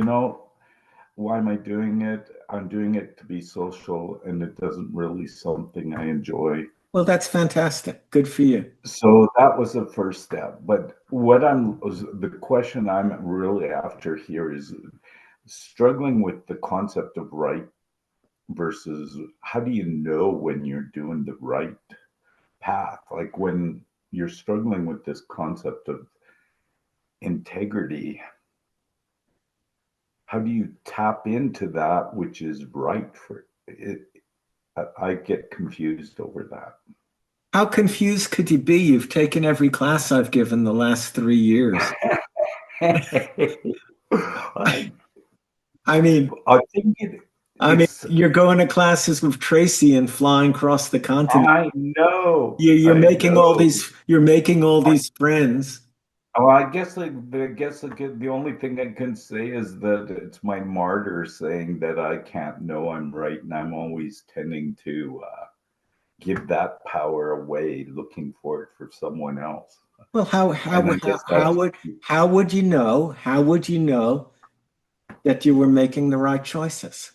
G: why am I doing it? I'm doing it to be social, and it doesn't really something I enjoy.
B: Well, that's fantastic. Good for you.
G: So that was the first step. But the question I'm really after here is struggling with the concept of right versus how do you know when you're doing the right path? Like when you're struggling with this concept of integrity, how do you tap into that which is right for it? I get confused over that.
B: How confused could you be? You've taken every class I've given the last 3 years.
G: I,
B: I mean,
G: I think it's
B: you're going to classes with Tracy and flying across the continent.
G: I know.
B: You're
G: I
B: making all
G: know.
B: these friends.
G: Oh, I guess the only thing I can say is that it's my martyr saying that I can't know I'm right, and I'm always tending to give that power away, looking for it for someone else.
B: Well,
G: And I guess that's
B: how would you know? How would you know that you were making the right choices?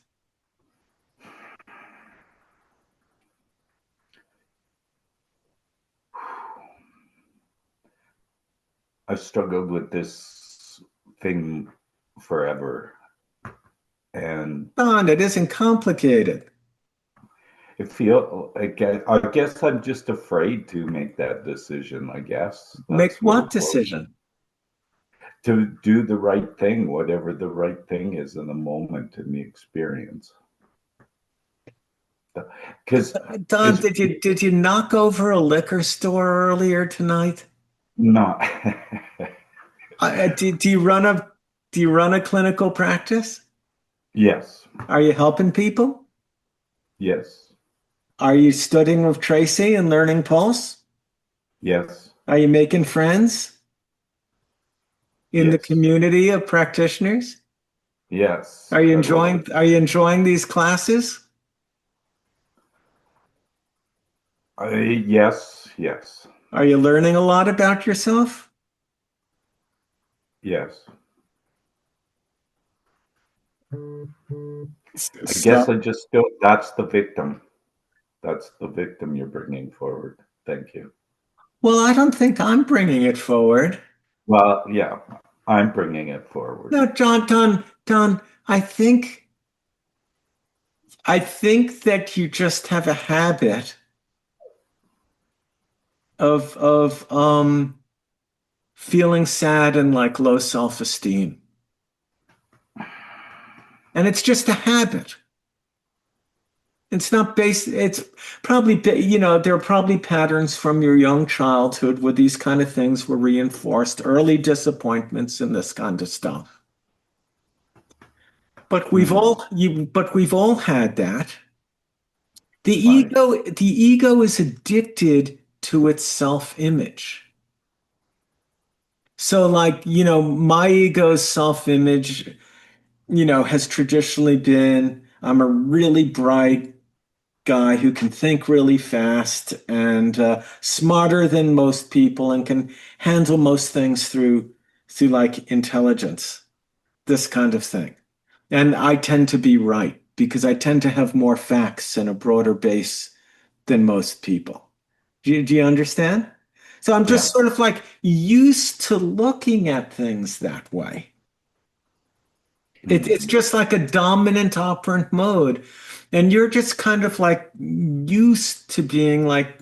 G: I've struggled with this thing forever, and
B: Don, it isn't complicated.
G: I guess I'm just afraid to make that decision. I guess
B: Make
G: that's
B: what
G: it was.
B: decision?
G: To do the right thing, whatever the right thing is in the moment in the experience. Because
B: Don, did you knock over a liquor store earlier tonight?
G: no.
B: Do you run a clinical practice?
G: Yes.
B: Are you helping people?
G: Yes.
B: Are you studying with Tracy and learning Pulse?
G: Yes.
B: Are you making friends in the
G: Yes.
B: community of practitioners?
G: Yes.
B: Are you enjoying these classes?
G: Yes. Yes.
B: Are you learning a lot about yourself?
G: Yes. I guess I just don't. That's the victim. That's the victim you're bringing forward. Thank you.
B: Well, I don't think I'm bringing it forward.
G: Well, yeah, I'm bringing it forward.
B: No, Don, I think that you just have a habit of feeling sad and like low self-esteem. And it's just a habit. It's not based, it's probably, there are probably patterns from your young childhood where these kind of things were reinforced, early disappointments and this kind of stuff. But we've all had that. The ego is addicted to its self-image. So like, my ego's self-image, has traditionally been, I'm a really bright guy who can think really fast and smarter than most people and can handle most things through like intelligence, this kind of thing. And I tend to be right because I tend to have more facts and a broader base than most people. Do you understand? So I'm just sort of like used to looking at things that way. It's just like a dominant operant mode. And you're just kind of like used to being like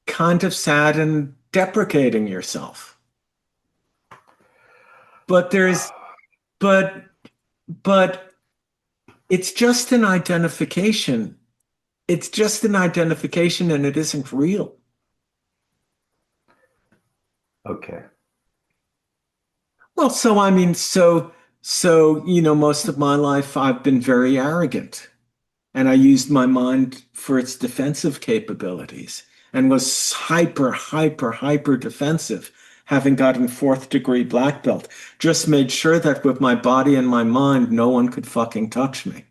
B: kind of sad and deprecating yourself. But but it's just an identification. It's just an identification and it isn't real.
G: Okay.
B: Well, most of my life I've been very arrogant. And I used my mind for its defensive capabilities and was hyper defensive, having gotten 4th-degree black belt. Just made sure that with my body and my mind, no one could fucking touch me.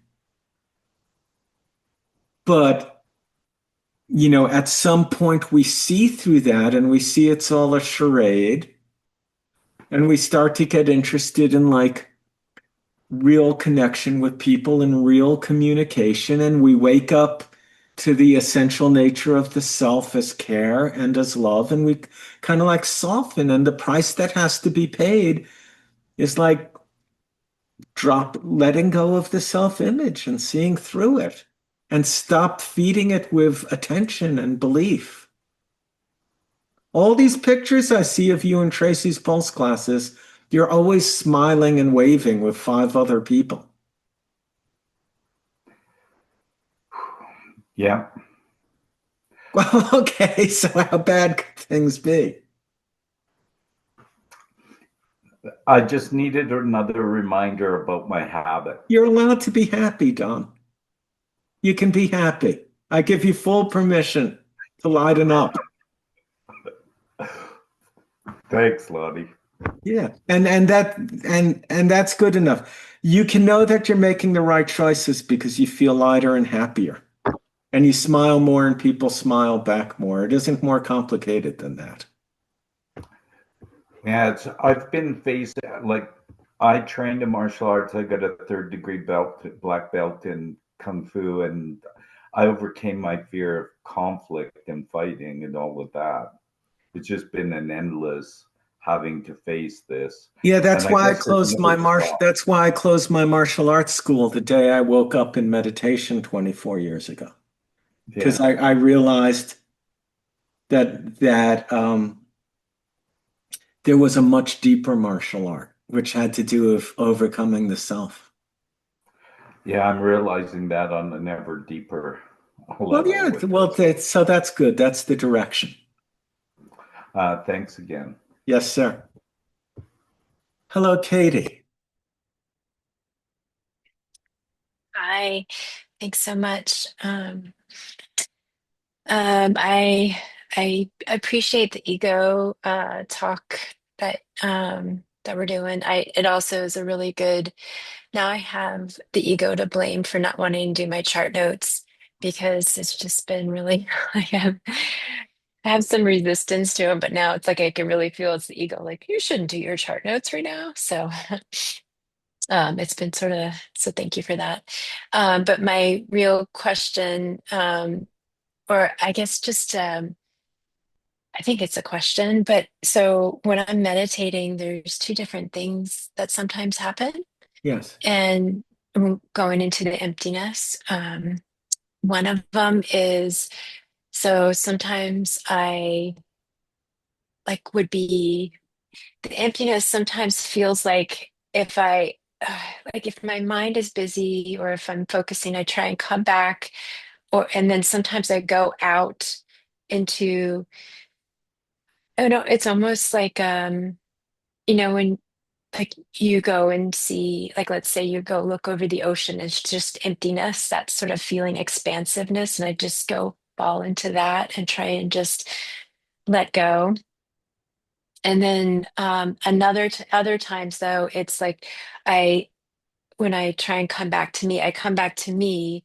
B: But, at some point we see through that and we see it's all a charade. And we start to get interested in like real connection with people and real communication. And we wake up to the essential nature of the self as care and as love, and we kind of like soften, and the price that has to be paid is like letting go of the self-image and seeing through it and stop feeding it with attention and belief. All these pictures I see of you in Tracy's Pulse classes, you're always smiling and waving with 5 other people.
G: Yeah.
B: Well, okay, so how bad could things be?
G: I just needed another reminder about my habit.
B: You're allowed to be happy, Don. You can be happy. I give you full permission to lighten up.
G: Thanks, Lonnie.
B: Yeah, and that's good enough. You can know that you're making the right choices because you feel lighter and happier. And you smile more and people smile back more. It isn't more complicated than that.
G: Yeah, I've been faced, like, I trained in martial arts. I got a 3rd-degree black belt in Kung Fu, and I overcame my fear of conflict and fighting and all of that. It's just been an endless having to face this.
B: Yeah, that's
G: And I
B: why
G: guess there's no stop.
B: that's why I closed my martial arts school the day I woke up in meditation 24 years ago. Because
G: Yeah.
B: I realized that there was a much deeper martial art, which had to do with overcoming the self.
G: Yeah, I'm realizing that on an ever deeper
B: Well,
G: level.
B: yeah,
G: with
B: well,
G: this.
B: so that's good. That's the direction.
G: Thanks again.
B: Yes, sir. Hello, Katie.
H: Hi, thanks so much. I appreciate the ego talk that we're doing. It also is a really good. Now I have the ego to blame for not wanting to do my chart notes because it's just been really I have some resistance to them, but now it's like I can really feel it's the ego, like you shouldn't do your chart notes right now. So it's been sort of so thank you for that. But my real question, or I guess just I think it's a question, but so when I'm meditating, there's 2 different things that sometimes happen,
B: Yes.
H: and I'm going into the emptiness. One of them is so sometimes I like would be the emptiness sometimes feels like if I like if my mind is busy or if I'm focusing, I try and come back or and then sometimes I go out into oh no, it's almost like when like you go and see like let's say you go look over the ocean, it's just emptiness, that sort of feeling expansiveness, and I just go fall into that and try and just let go. And then other times though, it's like I when I try and come back to me, I come back to me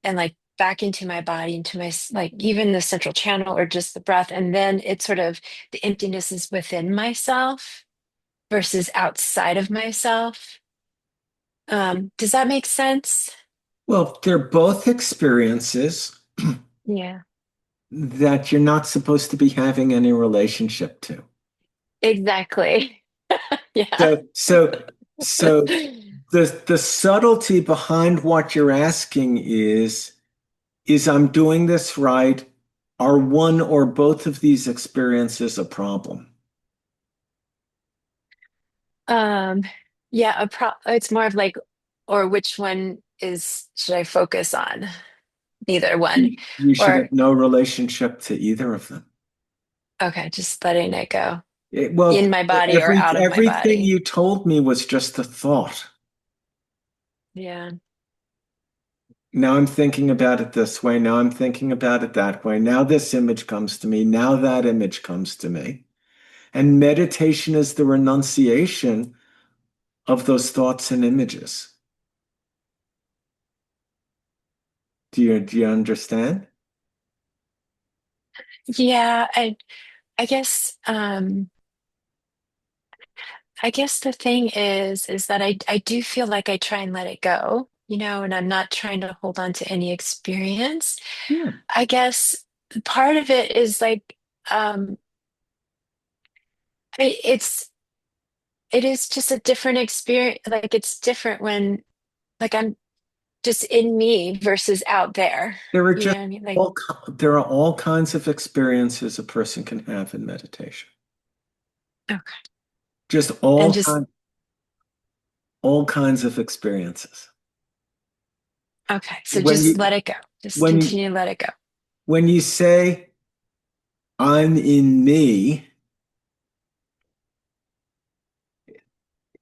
H: and like back into my body, into my like even the central channel or just the breath. And then it's sort of the emptiness is within myself versus outside of myself. Does that make sense?
B: Well, they're both experiences
H: Yeah,
B: that you're not supposed to be having any relationship to.
H: exactly. Yeah.
B: So the subtlety behind what you're asking is I'm doing this right? Are one or both of these experiences a problem?
H: Um, yeah, it's more of like, or which one is should I focus on? Neither one.
B: You should
H: Or
B: have no relationship to either of them.
H: okay, just letting it go
B: Well,
H: in my body or out of my
B: everything
H: body.
B: you told me was just a thought.
H: Yeah.
B: Now I'm thinking about it this way. Now I'm thinking about it that way. Now this image comes to me. Now that image comes to me. And meditation is the renunciation of those thoughts and images. Do you understand?
H: Yeah, I guess I guess the thing is that I do feel like I try and let it go. and I'm not trying to hold on to any experience.
B: Yeah.
H: I guess part of it is like, um, it is just a different experience. Like it's different when, like, I'm just in me versus out there.
B: There are
H: You know
B: just
H: what I mean? Like,
B: there are all kinds of experiences a person can have in meditation.
H: okay.
B: Just
H: And just,
B: all kinds of experiences.
H: okay. So
B: When
H: just
B: you
H: let it go. Just
B: when you
H: continue to let it go.
B: when you say I'm in me,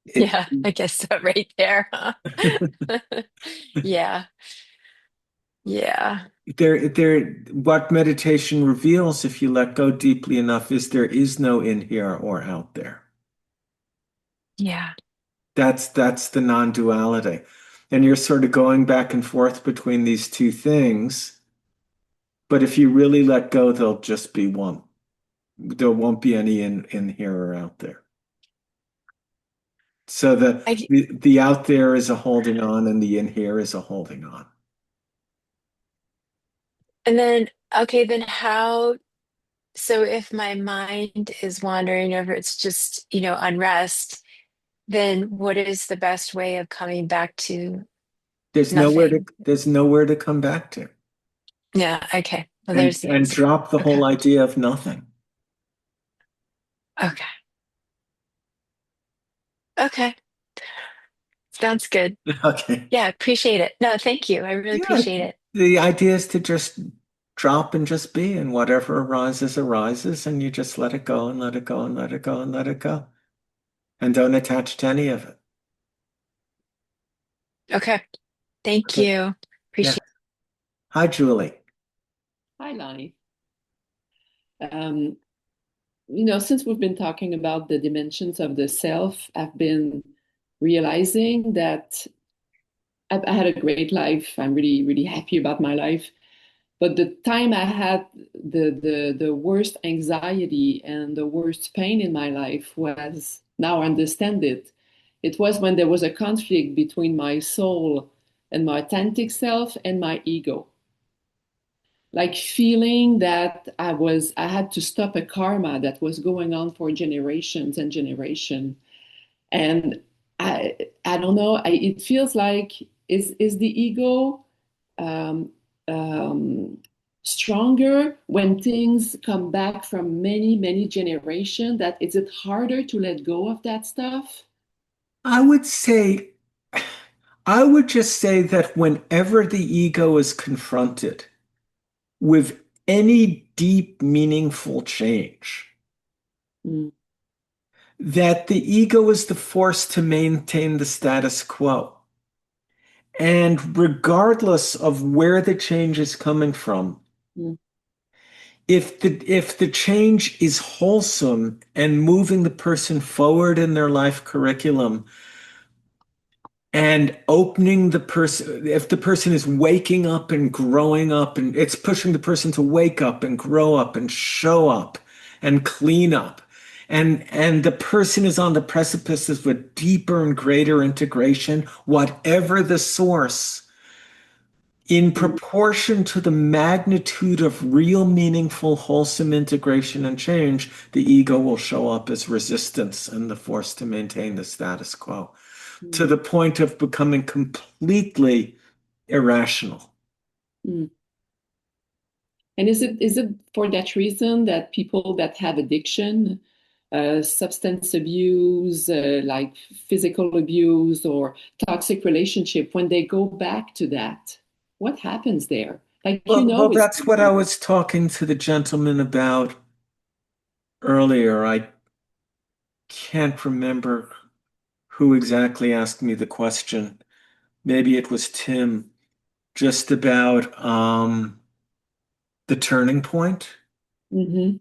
B: it
H: Yeah, I guess so right there, huh? Yeah. Yeah.
B: there what meditation reveals if you let go deeply enough is there is no in here or out there.
H: Yeah.
B: That's the non-duality. And you're sort of going back and forth between these two things, but if you really let go, they'll just be one. There won't be any in here or out there. So
H: I
B: the out there is a holding on and the in here is a holding on.
H: and then okay, then how so if my mind is wandering or if it's just, unrest, then what is the best way of coming back to nothing?
B: There's nowhere to come back to.
H: Yeah, okay. Well,
B: And
H: there's the
B: and
H: answer.
B: drop the
H: Okay.
B: whole idea of nothing.
H: Okay. Okay. Sounds good.
B: Okay.
H: Yeah, appreciate it. No, thank you. I really
B: Yeah.
H: appreciate it.
B: The idea is to just drop and just be, and whatever arises, arises, and you just let it go and let it go and let it go and let it go. And don't attach to any of it.
H: Okay. Thank
B: Okay.
H: you.
B: Yeah.
H: Appreciate
B: Hi, Julie.
I: Hi, Lonnie. Um, since we've been talking about the dimensions of the self, I've been realizing that I had a great life. I'm really, really happy about my life. But the time I had the worst anxiety and the worst pain in my life was, now I understand it. It was when there was a conflict between my soul and my authentic self and my ego, like feeling that I had to stop a karma that was going on for generations and generation. And I don't know, it feels like is the ego um, um, stronger when things come back from many many generations? That is it harder to let go of that stuff?
B: I would say, I would just say that whenever the ego is confronted with any deep, meaningful change,
I: Mm,
B: that the ego is the force to maintain the status quo. And regardless of where the change is coming from,
I: mm,
B: if the change is wholesome and moving the person forward in their life curriculum and opening the person, if the person is waking up and growing up and it's pushing the person to wake up and grow up and show up and clean up, and the person is on the precipices with deeper and greater integration, whatever the source, in
I: mm,
B: proportion to the magnitude of real, meaningful, wholesome integration and change, the ego will show up as resistance and the force to maintain the status quo, to
I: mm,
B: the point of becoming completely irrational.
I: mm. And is it for that reason that people that have addiction, substance abuse, like physical abuse or toxic relationship, when they go back to that, what happens there? Like,
B: Well,
I: it's
B: that's what I was talking to the gentleman about earlier. I can't remember who exactly asked me the question. Maybe it was Tim, just about the turning point.
I: Mhm.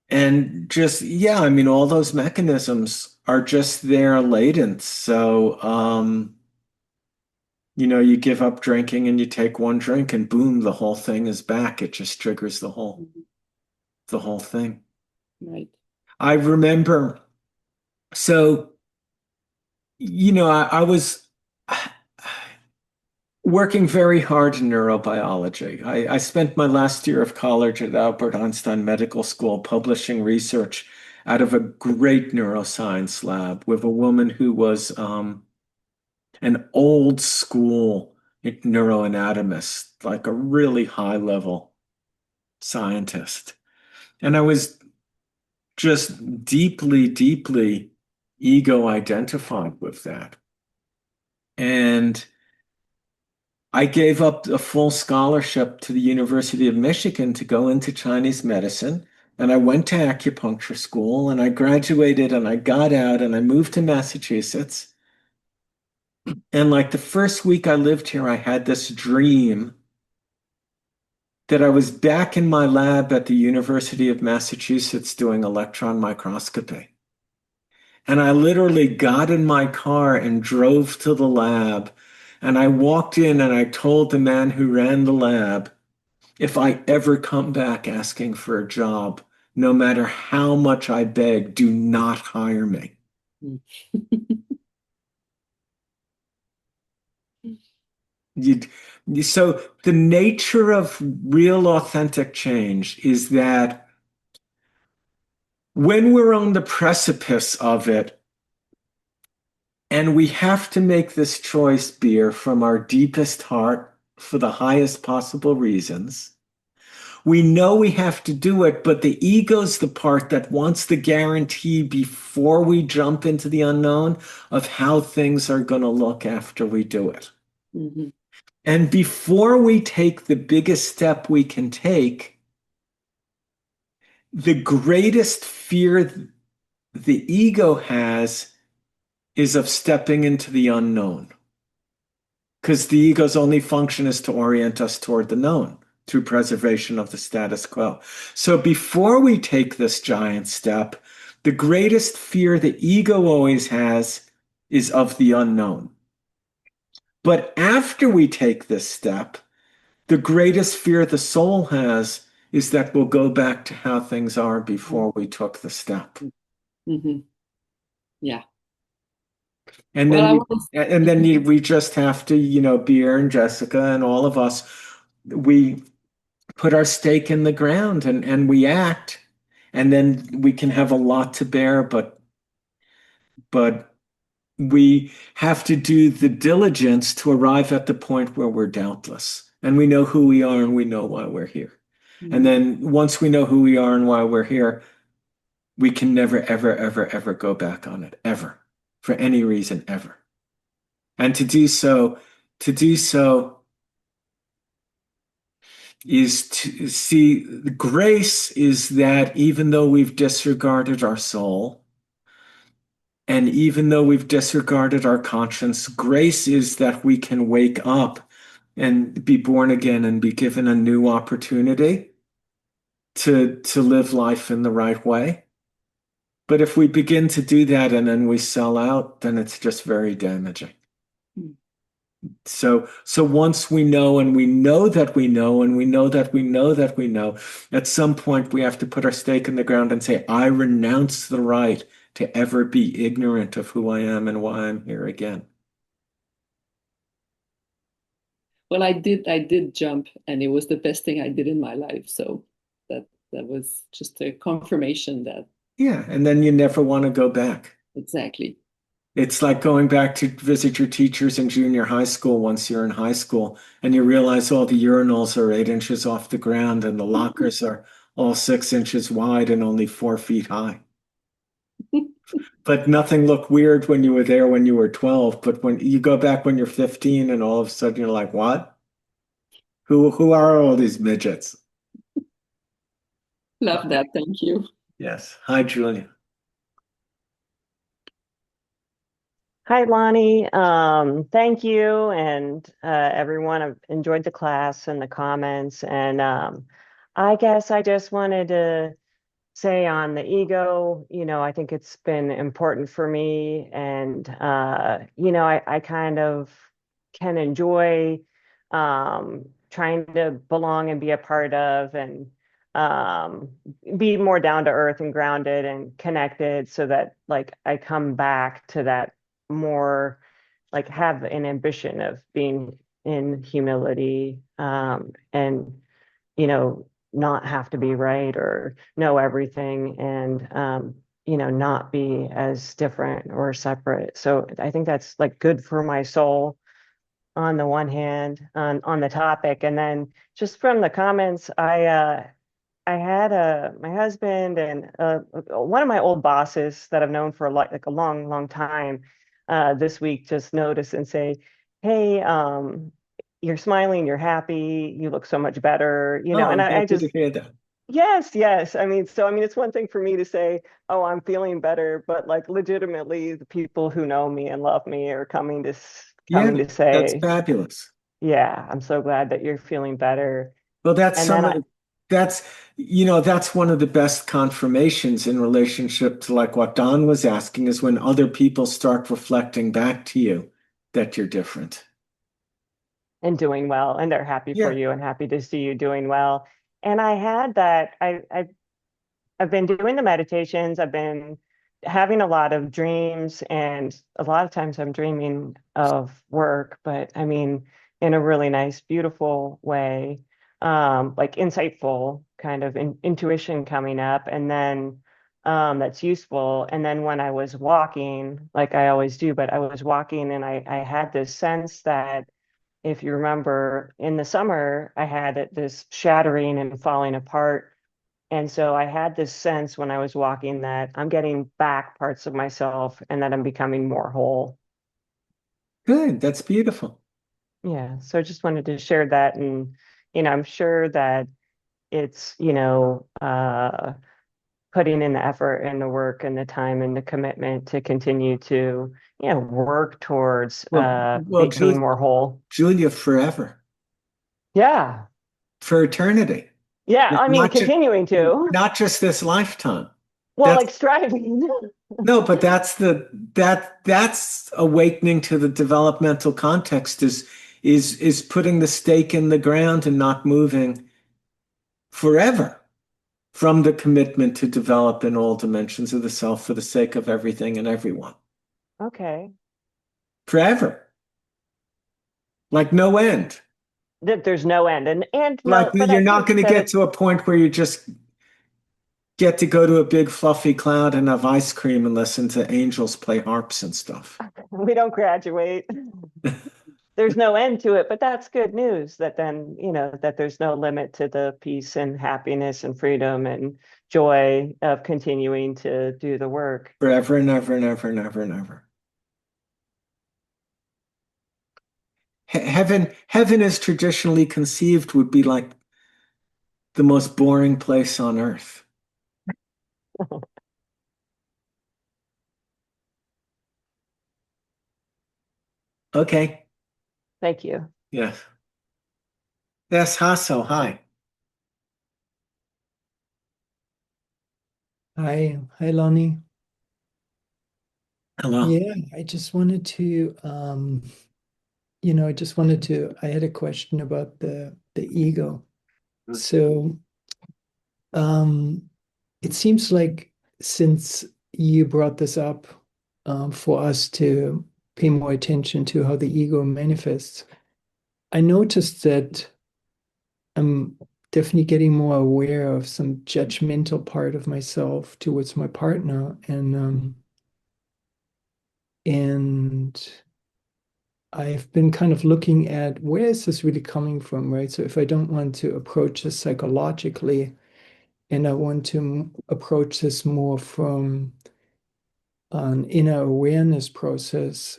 B: And just, yeah, I mean, all those mechanisms are just there latent. So, you give up drinking and you take one drink and boom, the whole thing is back. It just triggers
I: Mhm.
B: the whole thing.
I: Right.
B: I remember, so, I was, working very hard in neurobiology. I spent my last year of college at Albert Einstein Medical School publishing research out of a great neuroscience lab with a woman who was an old school neuroanatomist, like a really high level scientist. And I was just deeply, deeply ego identified with that. And I gave up a full scholarship to the University of Michigan to go into Chinese medicine. And I went to acupuncture school and I graduated and I got out and I moved to Massachusetts. And like the first week I lived here, I had this dream that I was back in my lab at the University of Massachusetts doing electron microscopy. And I literally got in my car and drove to the lab. And I walked in and I told the man who ran the lab, if I ever come back asking for a job, no matter how much I beg, do not hire me. So the nature of real authentic change is that when we're on the precipice of it, and we have to make this choice, Beer, from our deepest heart for the highest possible reasons, we know we have to do it, but the ego's the part that wants the guarantee before we jump into the unknown of how things are going to look after we do it.
I: Mm-hmm.
B: And before we take the biggest step we can take, the greatest fear the ego has is of stepping into the unknown. Because the ego's only function is to orient us toward the known through preservation of the status quo. So before we take this giant step, the greatest fear the ego always has is of the unknown. But after we take this step, the greatest fear the soul has is that we'll go back to how things are before we took the step.
I: Mm-hmm. Yeah.
B: And then we just have to, Beer and Jessica and all of us, we put our stake in the ground and we act, and then we can have a lot to bear, but we have to do the diligence to arrive at the point where we're doubtless and we know who we are and we know why we're here. Mm-hmm. And then once we know who we are and why we're here, we can never, ever, ever, ever go back on it, ever, for any reason, ever. And to do so is to see grace is that even though we've disregarded our soul, and even though we've disregarded our conscience, grace is that we can wake up and be born again and be given a new opportunity to live life in the right way. But if we begin to do that and then we sell out, then it's just very damaging. So once we know and we know that we know and we know that we know that we know, at some point we have to put our stake in the ground and say, I renounce the right to ever be ignorant of who I am and why I'm here again.
I: Well, I did jump, and it was the best thing I did in my life. So that was just a confirmation that.
B: Yeah, and then you never want to go back.
I: Exactly.
B: It's like going back to visit your teachers in junior high school once you're in high school, and you realize all the urinals are 8 inches off the ground and the lockers are all 6 inches wide and only 4 feet high. But nothing looked weird when you were there when you were 12. But when you go back when you're 15 and all of a sudden you're like, what? Who are all these midgets?
I: Love that. Thank you.
B: Yes. Hi, Julia.
J: Hi, Lonnie. Thank you. And everyone, I've enjoyed the class and the comments. And I guess I just wanted to say on the ego, I think it's been important for me. And, I kind of can enjoy trying to belong and be a part of and be more down to earth and grounded and connected so that like I come back to that more like have an ambition of being in humility, and not have to be right or know everything, and not be as different or separate. So I think that's like good for my soul on the one hand, on the topic. And then just from the comments, I had my husband and one of my old bosses that I've known for like a long, long time, this week just notice and say, "Hey, you're smiling, you're happy, you look so much better,"
B: Oh,
J: and
B: I'm
J: I
B: happy to
J: just,
B: hear that.
J: yes, yes. I mean, it's one thing for me to say, "Oh, I'm feeling better," but like legitimately, the people who know me and love me are
B: Yeah,
J: coming to
B: that's
J: say,
B: fabulous.
J: "Yeah, I'm so glad that you're feeling better."
B: Well, that's
J: And then
B: some of that's that's one of the best confirmations in relationship to like what Don was asking is when other people start reflecting back to you that you're different.
J: and doing well, and they're happy for
B: Yeah.
J: you and happy to see you doing well. And I had that. I've been doing the meditations. I've been having a lot of dreams, and a lot of times I'm dreaming of work, but I mean, in a really nice, beautiful way, like insightful kind of intuition coming up, and then that's useful. And then when I was walking, like I always do, but I was walking and I had this sense that, if you remember, in the summer, I had this shattering and falling apart, and so I had this sense when I was walking that I'm getting back parts of myself and that I'm becoming more whole.
B: Good. That's beautiful.
J: Yeah. So I just wanted to share that. And, I'm sure that it's, putting in the effort and the work and the time and the commitment to continue to, work towards
B: Well,
J: being more whole.
B: Julia, forever,
J: Yeah.
B: for eternity.
J: Yeah. I mean,
B: Not just
J: continuing to,
B: not just this lifetime.
J: well,
B: That's
J: like striving.
B: no, but that's awakening to the developmental context is putting the stake in the ground and not moving forever from the commitment to develop in all dimensions of the self for the sake of everything and everyone.
J: Okay.
B: Forever. Like no end.
J: That there's no end. And
B: Like
J: no, but
B: you're
J: I
B: not
J: think
B: going to
J: that
B: get to a point where you just get to go to a big fluffy cloud and have ice cream and listen to angels play harps and stuff.
J: we don't graduate. There's no end to it, but that's good news that then, that there's no limit to the peace and happiness and freedom and joy of continuing to do the work.
B: Forever and ever and ever and ever and ever. Heaven is traditionally conceived would be like the most boring place on earth. Okay.
J: Thank you.
B: Yes. Yes, Hasso, hi.
K: Hi, Lonnie.
B: Hello.
K: Yeah, I just wanted to, I had a question about the ego. So, um, it seems like since you brought this up, for us to pay more attention to how the ego manifests, I noticed that I'm definitely getting more aware of some judgmental part of myself towards my partner, and I've been kind of looking at where is this really coming from, right? So if I don't want to approach this psychologically, and I want to approach this more from an inner awareness process,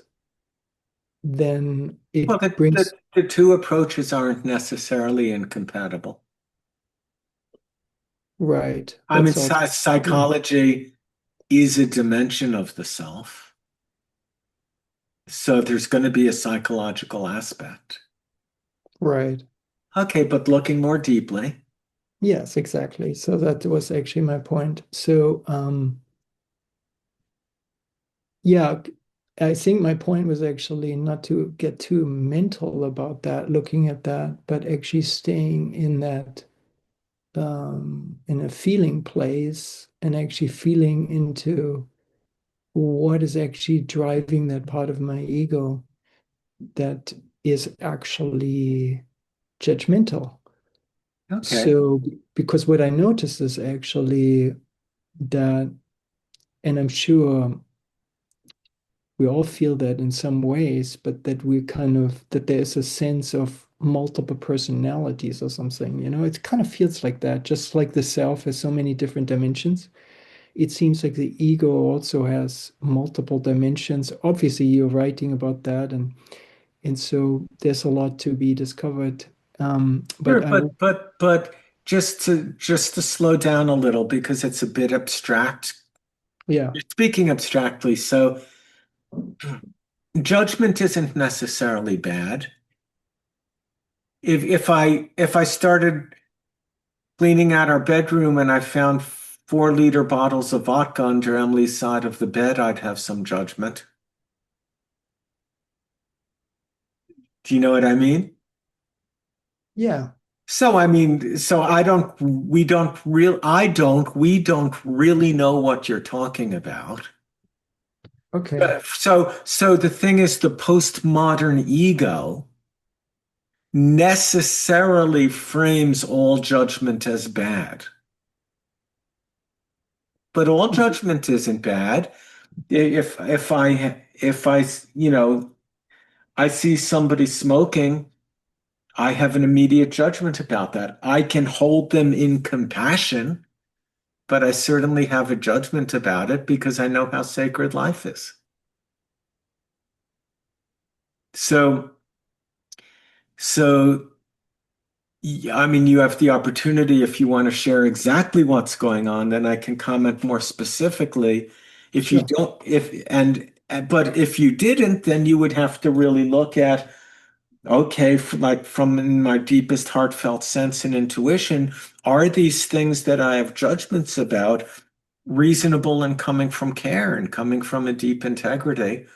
K: then
B: Well,
K: it brings,
B: the two approaches aren't necessarily incompatible.
K: right,
B: I mean,
K: that's also,
B: psychology is a dimension of the self. So there's going to be a psychological aspect.
K: right.
B: Okay, but looking more deeply.
K: Yes, exactly. So that was actually my point. So, yeah, I think my point was actually not to get too mental about that, looking at that, but actually staying in that, in a feeling place and actually feeling into what is actually driving that part of my ego that is actually judgmental.
B: Okay.
K: So, because what I noticed is actually that, and I'm sure we all feel that in some ways, but that that there's a sense of multiple personalities or something, it kind of feels like that, just like the self has so many different dimensions. It seems like the ego also has multiple dimensions. Obviously, you're writing about that, and so there's a lot to be discovered.
B: Sure,
K: But
B: but just to slow down a little because it's a bit abstract.
K: yeah,
B: You're speaking abstractly, so judgment isn't necessarily bad. If I started cleaning out our bedroom and I found 4-liter bottles of vodka under Emily's side of the bed, I'd have some judgment. Do you know what I mean?
K: yeah,
B: So I mean, so we don't really know what you're talking about.
K: okay,
B: So the thing is, the postmodern ego necessarily frames all judgment as bad. But all judgment isn't bad. If I I see somebody smoking, I have an immediate judgment about that. I can hold them in compassion, but I certainly have a judgment about it because I know how sacred life is. So, so I mean, you have the opportunity if you want to share exactly what's going on, then I can comment more specifically. If you
K: sure.
B: don't, but if you didn't, then you would have to really look at, okay, like from in my deepest heartfelt sense and intuition, are these things that I have judgments about reasonable and coming from care and coming from a deep integrity?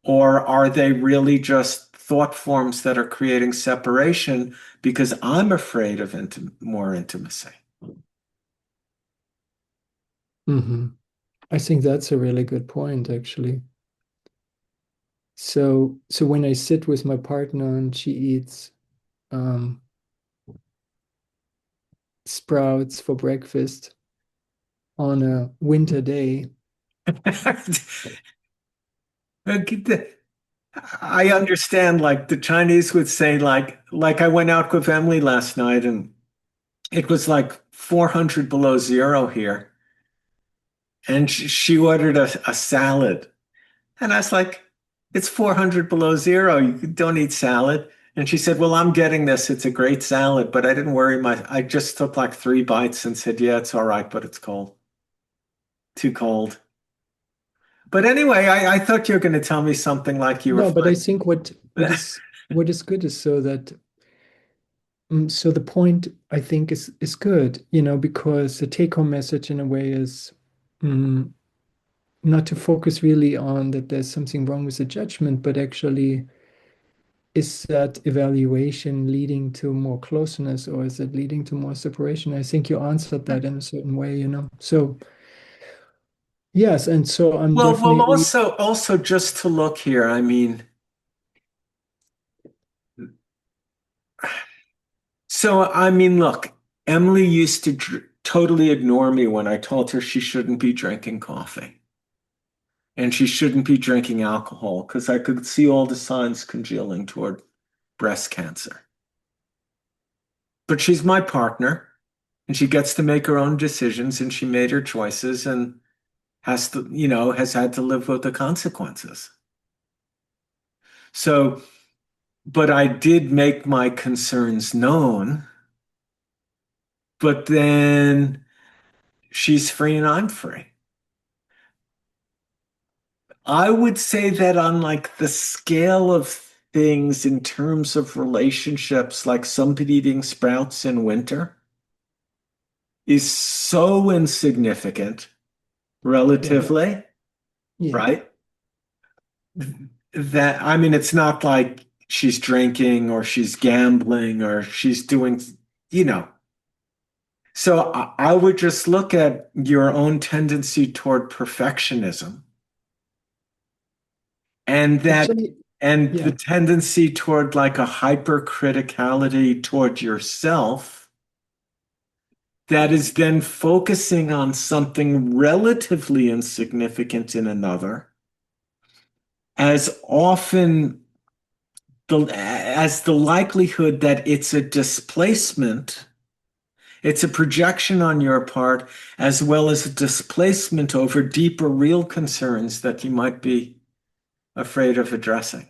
B: Or are they really just thought forms that are creating separation because I'm afraid of more intimacy?
K: Hmm. I think that's a really good point, actually. So when I sit with my partner and she eats um, sprouts for breakfast on a winter day,
B: I understand, like the Chinese would say, like I went out with Emily last night and it was like 400 below zero here. And she ordered a salad. And I was like, it's 400 below zero. You don't eat salad. And she said, well, I'm getting this. It's a great salad. But I didn't worry I just took like 3 bites and said, yeah, it's all right, but it's cold. Too cold. But anyway, I thought you were going to tell me something like you were
K: no, but I
B: fine.
K: think what is good is so that so the point I think is good, because the take-home message in a way is mm, not to focus really on that there's something wrong with the judgment, but actually is that evaluation leading to more closeness or is it leading to more separation? I think you answered that in a certain way. So yes, and so I'm
B: Well,
K: definitely
B: also just to look here, I mean, look, Emily used to totally ignore me when I told her she shouldn't be drinking coffee and she shouldn't be drinking alcohol because I could see all the signs congealing toward breast cancer. But she's my partner and she gets to make her own decisions and she made her choices and has had to live with the consequences. So, but I did make my concerns known, but then she's free and I'm free. I would say that on like the scale of things in terms of relationships, like somebody eating sprouts in winter is so insignificant relatively,
K: yeah.
B: right? That, I mean, it's not like she's drinking or she's gambling or she's doing, you know. So I would just look at your own tendency toward perfectionism and that
K: Actually,
B: and
K: Yeah.
B: the tendency toward like a hypercriticality toward yourself that is then focusing on something relatively insignificant in another as often as the likelihood that it's a displacement, it's a projection on your part, as well as a displacement over deeper real concerns that you might be afraid of addressing.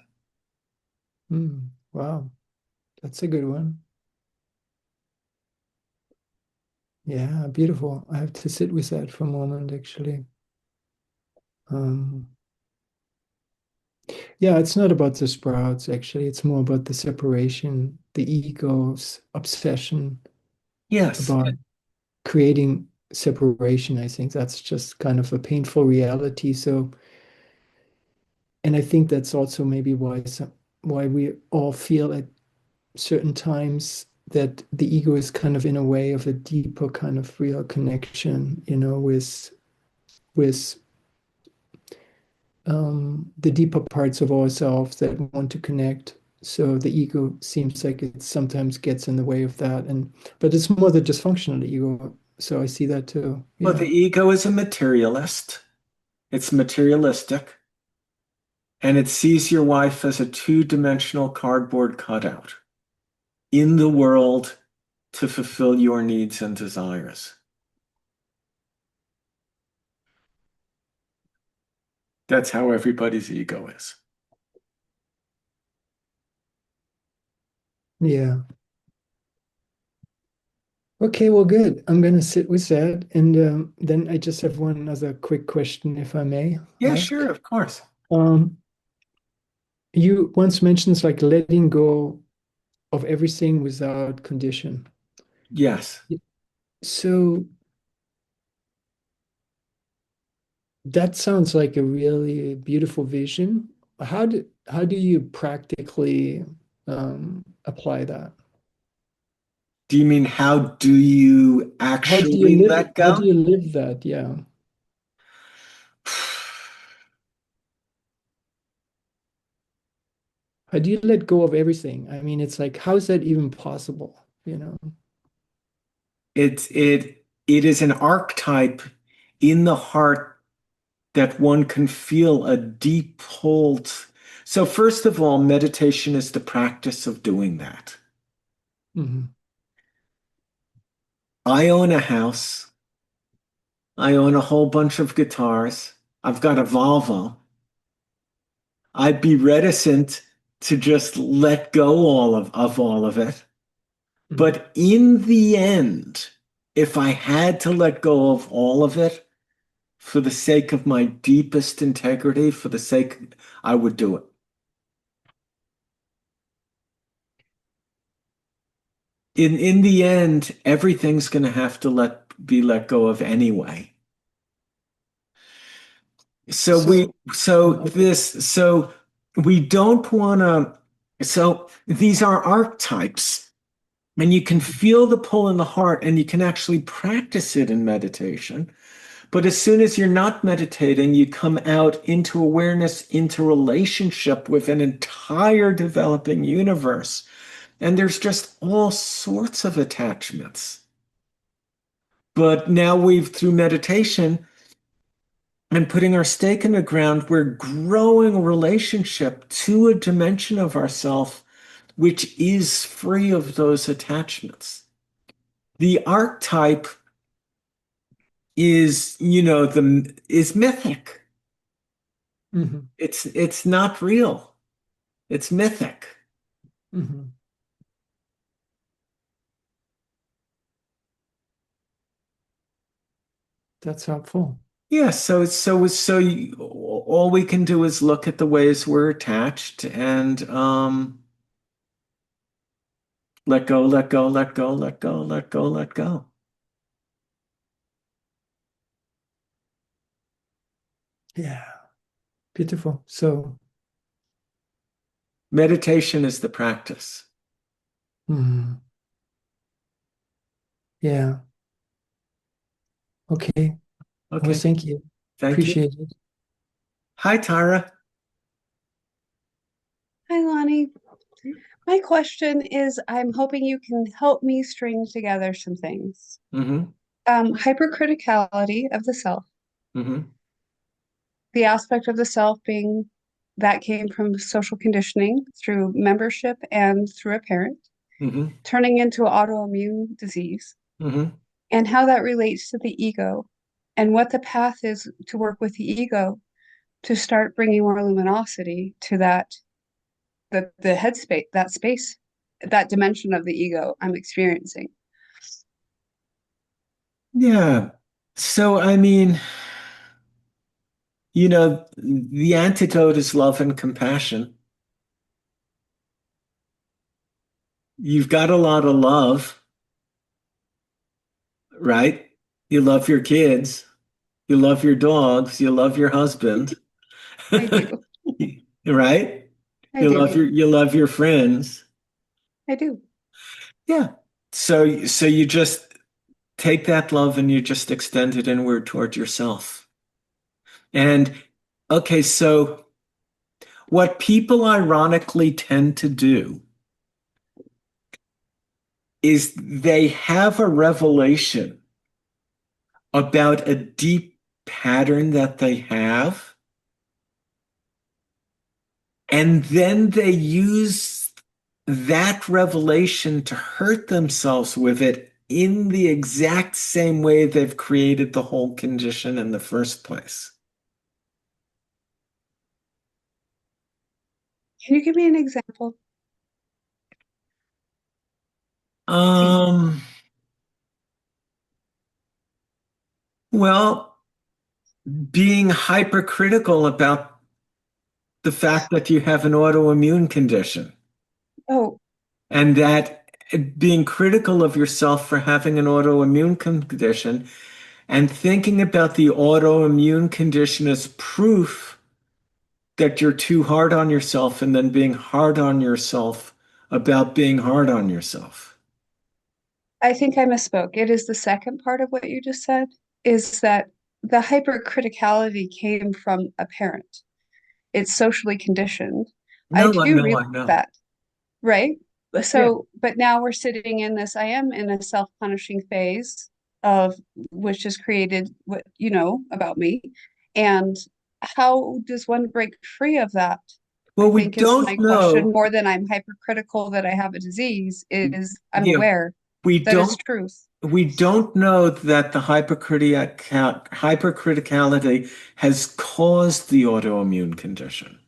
K: Wow, that's a good one. Yeah, beautiful. I have to sit with that for a moment, actually. Yeah, it's not about the sprouts, actually. It's more about the separation, the ego's obsession
B: Yes.
K: about creating separation. I think that's just kind of a painful reality. So, and I think that's also maybe why we all feel at certain times that the ego is kind of in a way of a deeper kind of real connection, with the deeper parts of ourselves that want to connect. So the ego seems like it sometimes gets in the way of that, but it's more the dysfunctional ego. So I see that too.
B: Well, the
K: Yeah.
B: ego is a materialist. It's materialistic. And it sees your wife as a two-dimensional cardboard cutout in the world to fulfill your needs and desires. That's how everybody's ego is.
K: Yeah. Okay, well, good. I'm going to sit with that. And then I just have one other quick question, if I may
B: Yeah,
K: ask.
B: sure, of course.
K: You once mentioned like letting go of everything without condition.
B: Yes.
K: So that sounds like a really beautiful vision. How do you practically apply that?
B: Do you mean how do you
K: How do you
B: actually
K: live
B: let
K: how do
B: go?
K: you live that? Yeah. How do you let go of everything? I mean, it's like, how is that even possible? You know?
B: It is an archetype in the heart that one can feel a deep pull. So first of all, meditation is the practice of doing that.
K: Mhm.
B: I own a house. I own a whole bunch of guitars. I've got a Volvo. I'd be reticent to just let go of all of it. But in the end, if I had to let go of all of it for the sake of my deepest integrity, for the sake, I would do it. In the end, everything's going to have to be let go of anyway. So we don't want to, so these are archetypes, and you can feel the pull in the heart and you can actually practice it in meditation. But as soon as you're not meditating, you come out into awareness, into relationship with an entire developing universe. And there's just all sorts of attachments. But now through meditation and putting our stake in the ground, we're growing a relationship to a dimension of ourself which is free of those attachments. The archetype is, is mythic.
K: Mhm.
B: It's not real. It's mythic.
K: Mhm. That's helpful.
B: Yeah, all we can do is look at the ways we're attached and let go, let go, let go, let go, let go, let go.
K: Yeah. Beautiful. So,
B: Meditation is the practice.
K: Yeah. Okay. Well,
B: Okay.
K: thank you.
B: Thank you.
K: Appreciate it.
B: Hi, Tara.
L: Hi, Lonnie. My question is, I'm hoping you can help me string together some things.
B: Mm-hmm.
L: Hypercriticality of the self,
B: Mm-hmm.
L: the aspect of the self being that came from social conditioning through membership and through a parent,
B: Mm-hmm.
L: turning into autoimmune disease,
B: Mm-hmm.
L: and how that relates to the ego, and what the path is to work with the ego to start bringing more luminosity to the headspace, that space, that dimension of the ego I'm experiencing.
B: Yeah. So, I mean, the antidote is love and compassion. You've got a lot of love, right? You love your kids, you love your dogs, you love your husband,
L: I do.
B: right?
L: I do.
B: You love your friends.
L: I do.
B: Yeah. So you just take that love and you just extend it inward toward yourself. And okay, so what people ironically tend to do is they have a revelation about a deep pattern that they have, and then they use that revelation to hurt themselves with it in the exact same way they've created the whole condition in the first place.
L: Can you give me an example?
B: Um, well, being hypercritical about the fact that you have an autoimmune condition
L: Oh,
B: and that being critical of yourself for having an autoimmune condition and thinking about the autoimmune condition as proof that you're too hard on yourself and then being hard on yourself about being hard on yourself.
L: I think I misspoke. It is the second part of what you just said, is that the hypercriticality came from a parent. It's socially conditioned. I
B: No, I
L: do
B: know,
L: realize
B: I know.
L: that, right?
B: Yeah.
L: So, but now we're sitting in this, I am in a self-punishing phase of which has created what you know about me. And how does one break free of that?
B: Well,
L: I
B: we
L: think is my
B: don't
L: question
B: know.
L: more than I'm hypercritical that I have a disease is I'm
B: Yeah,
L: aware
B: we
L: that is
B: don't
L: truth.
B: we don't know that the hypercriticality has caused the autoimmune condition.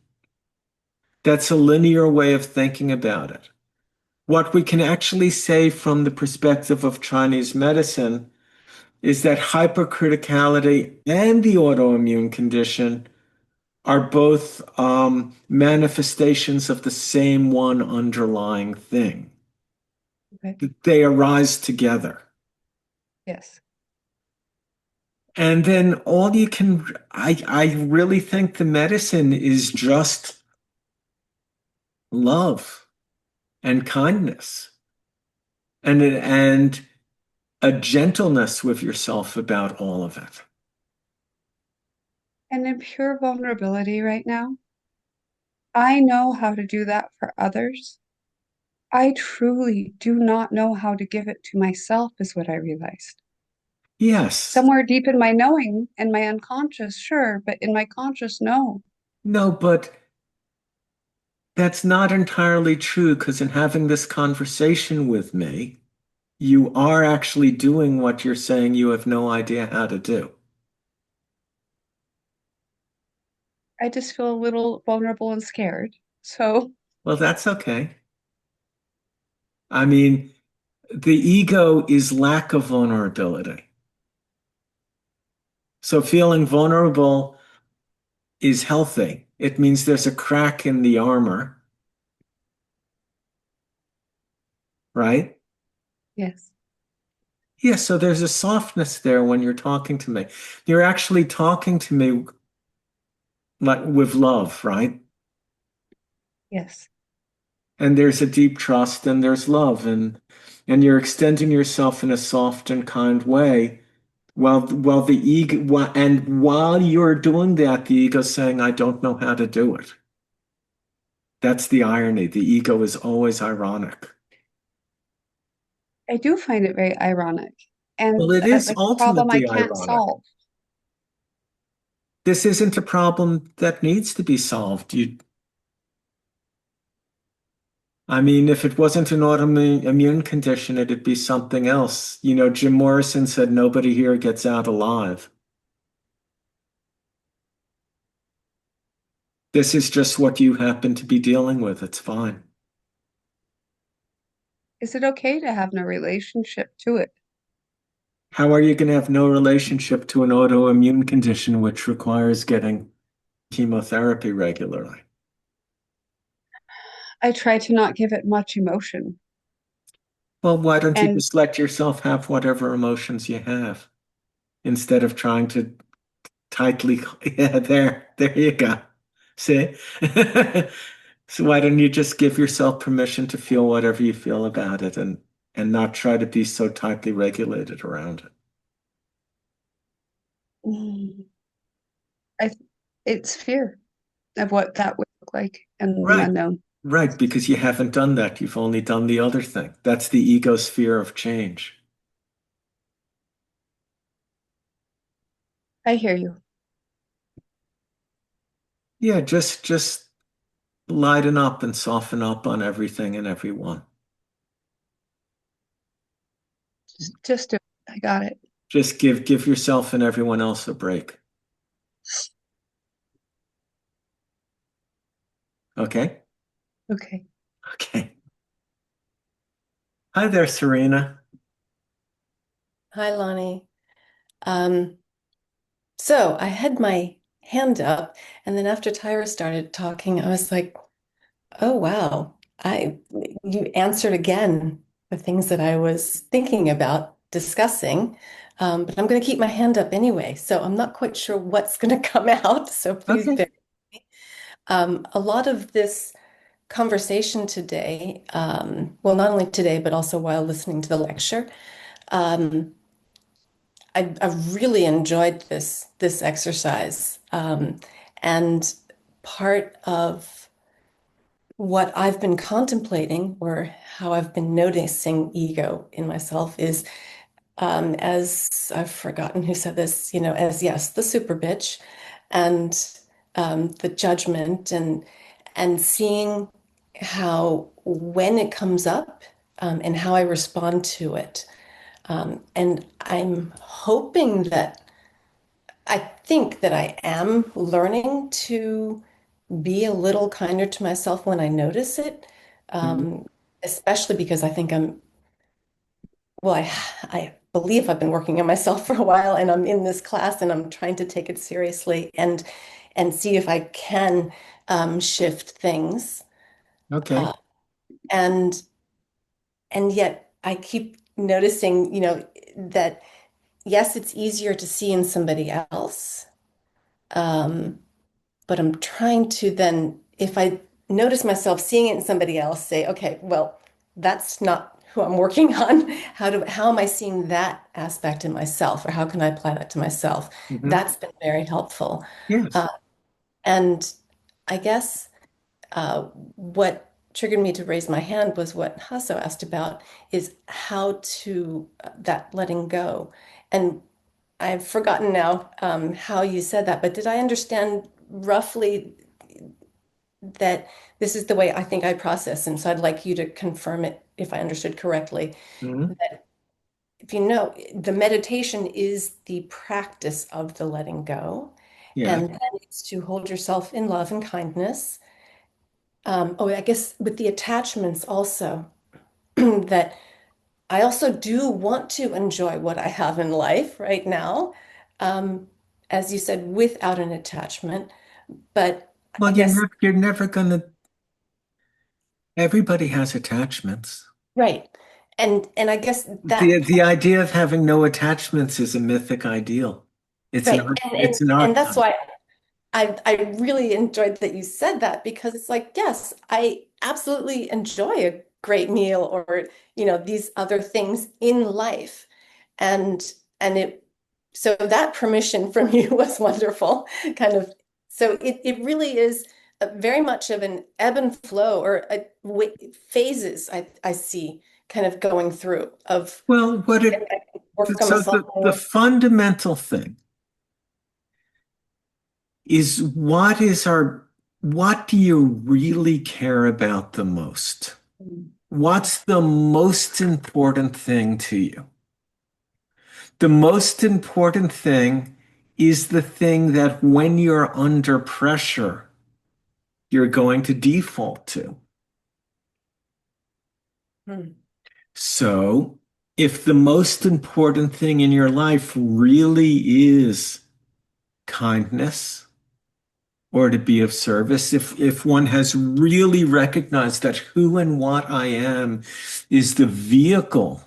B: That's a linear way of thinking about it. What we can actually say from the perspective of Chinese medicine is that hypercriticality and the autoimmune condition are both manifestations of the same one underlying thing.
L: Okay.
B: They arise together.
L: Yes.
B: And then I really think the medicine is just love and kindness and a gentleness with yourself about all of it.
L: And in pure vulnerability right now, I know how to do that for others. I truly do not know how to give it to myself, is what I realized.
B: Yes.
L: Somewhere deep in my knowing and my unconscious, sure, but in my conscious, no.
B: No, but that's not entirely true because in having this conversation with me, you are actually doing what you're saying you have no idea how to do.
L: I just feel a little vulnerable and scared. So,
B: Well, that's okay. I mean, the ego is lack of vulnerability. So feeling vulnerable is healthy. It means there's a crack in the armor, right?
L: yes.
B: Yeah, so there's a softness there when you're talking to me. You're actually talking to me like with love, right?
L: Yes.
B: And there's a deep trust and there's love and you're extending yourself in a soft and kind way while the ego and while you're doing that, the ego's saying, I don't know how to do it. That's the irony. The ego is always ironic.
L: I do find it very ironic and
B: Well, it is
L: like a problem I
B: ultimately
L: can't
B: ironic.
L: solve.
B: This isn't a problem that needs to be solved. I mean, if it wasn't an autoimmune condition, it'd be something else. You know, Jim Morrison said nobody here gets out alive. This is just what you happen to be dealing with. It's fine.
L: Is it okay to have no relationship to it?
B: How are you going to have no relationship to an autoimmune condition which requires getting chemotherapy regularly?
L: I try to not give it much emotion.
B: Well, why don't you
L: And
B: just let yourself have whatever emotions you have instead of trying to tightly, yeah, there you go. See? So why don't you just give yourself permission to feel whatever you feel about it and not try to be so tightly regulated around it?
L: it's fear of what that would look like and the
B: Right.
L: unknown.
B: Right, because you haven't done that. You've only done the other thing. That's the ego's fear of change.
L: I hear you.
B: Yeah, just lighten up and soften up on everything and everyone.
L: Just I got it.
B: Just give yourself and everyone else a break. Okay?
L: Okay.
B: Okay. Hi there, Serena.
M: Hi, Lonnie. So I had my hand up, and then after Tyra started talking, I was like, oh wow, you answered again the things that I was thinking about discussing. But I'm going to keep my hand up anyway, so I'm not quite sure what's going to come out, so please
B: Okay.
M: bear with me. A lot of this conversation today, well, not only today, but also while listening to the lecture, I really enjoyed this exercise. And part of what I've been contemplating or how I've been noticing ego in myself is as I've forgotten who said this, as yes, the super bitch and the judgment and seeing how when it comes up and how I respond to it. And I'm hoping that I think that I am learning to be a little kinder to myself when I notice it,
B: Mhm.
M: especially because I think well, I believe I've been working on myself for a while and I'm in this class and I'm trying to take it seriously and see if I can shift things.
B: Okay.
M: Uh, and and yet I keep noticing, that yes, it's easier to see in somebody else. Um, but I'm trying to then, if I notice myself seeing it in somebody else, say, okay, well, that's not who I'm working on. How am I seeing that aspect in myself, or how can I apply that to myself?
B: Mhm.
M: That's been very helpful.
B: Yes.
M: Uh, and I guess what triggered me to raise my hand was what Hasso asked about, is how to that letting go. And I've forgotten now how you said that, but did I understand roughly that this is the way I think I process? And so I'd like you to confirm it if I understood correctly.
B: Mhm.
M: That if you know, the meditation is the practice of the letting go,
B: Yeah.
M: and then it's to hold yourself in love and kindness. I guess with the attachments also, that I also do want to enjoy what I have in life right now, um, as you said, without an attachment. But I
B: Well,
M: guess,
B: you're never gonna. Everybody has attachments.
M: right. And I guess that,
B: The idea of having no attachments is a mythic ideal. It's
M: right.
B: not.
M: And, and,
B: It's an
M: and that's
B: archetype.
M: why I really enjoyed that you said that, because it's like, yes, I absolutely enjoy a great meal or, these other things in life. And so that permission from you was wonderful, kind of. So it really is very much of an ebb and flow, or phases I see kind of going through of
B: Well, what it
M: work on
B: so
M: myself
B: the
M: more.
B: fundamental thing is what do you really care about the most? What's the most important thing to you? The most important thing is the thing that when you're under pressure, you're going to default to. So, if the most important thing in your life really is kindness or to be of service, if one has really recognized that who and what I am is the vehicle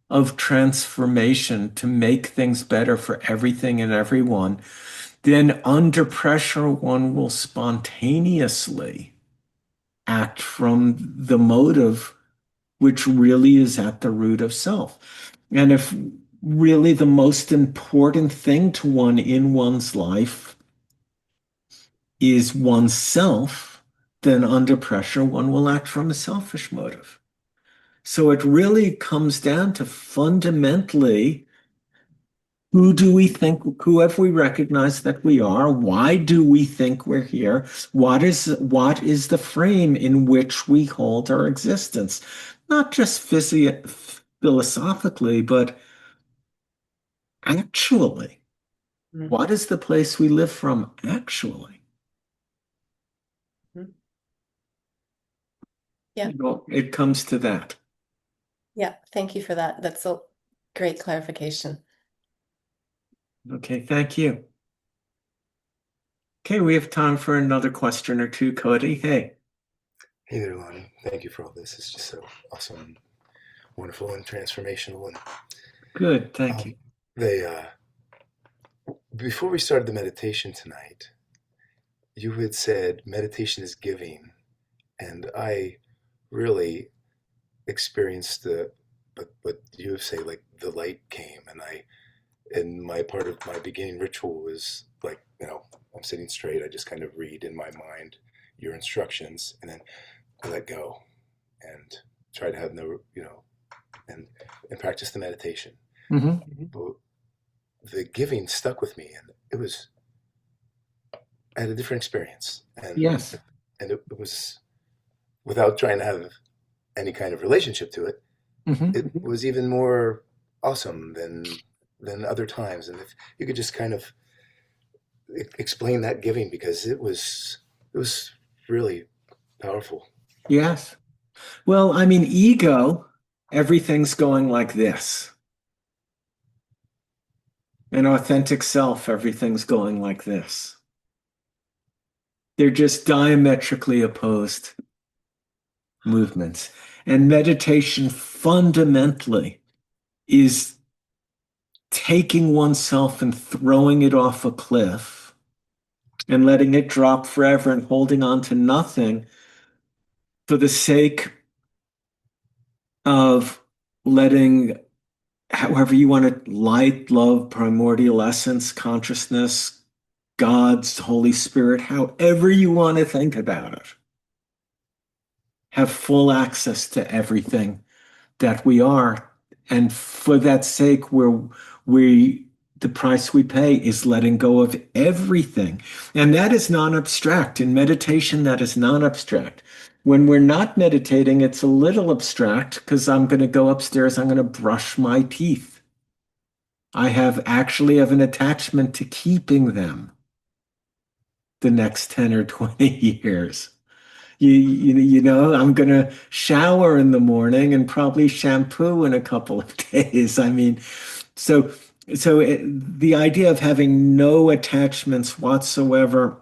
B: of transformation to make things better for everything and everyone, then under pressure, one will spontaneously act from the motive which really is at the root of self. And if really the most important thing to one in one's life is oneself, then under pressure, one will act from a selfish motive. So it really comes down to fundamentally, who have we recognized that we are? Why do we think we're here? What is the frame in which we hold our existence? Not just philosophically, but actually. What is the place we live from actually?
M: Yeah.
B: It comes to that.
M: Yeah, thank you for that. That's a great clarification.
B: Okay, thank you. Okay, we have time for another question or two, Cody. Hey.
N: Hey there, Lonnie. Thank you for all this. It's just so awesome and wonderful and transformational. And
B: good, thank you.
N: Before we started the meditation tonight, you had said meditation is giving, and I really experienced what you say, like the light came, and my part of my beginning ritual was like, I'm sitting straight. I just kind of read in my mind your instructions, and then I let go and try to have no, and practice the meditation. But the giving stuck with me, and I had a different experience. And
B: yes,
N: and it was, without trying to have any kind of relationship to it, it was even more awesome than other times. And if you could just kind of explain that giving, because it was really powerful.
B: Yes. Well, I mean, ego, everything's going like this. An authentic self, everything's going like this. They're just diametrically opposed movements. And meditation fundamentally is taking oneself and throwing it off a cliff and letting it drop forever and holding on to nothing for the sake of letting, however you want to, light, love, primordial essence, consciousness, God's Holy Spirit, however you want to think about it, have full access to everything that we are. And for that sake, the price we pay is letting go of everything. And that is non-abstract. In meditation, that is non-abstract. When we're not meditating, it's a little abstract, because I'm going to go upstairs, I'm going to brush my teeth. I actually have an attachment to keeping them the next 10 or 20 years. I'm going to shower in the morning and probably shampoo in a couple of days. I mean, so the idea of having no attachments whatsoever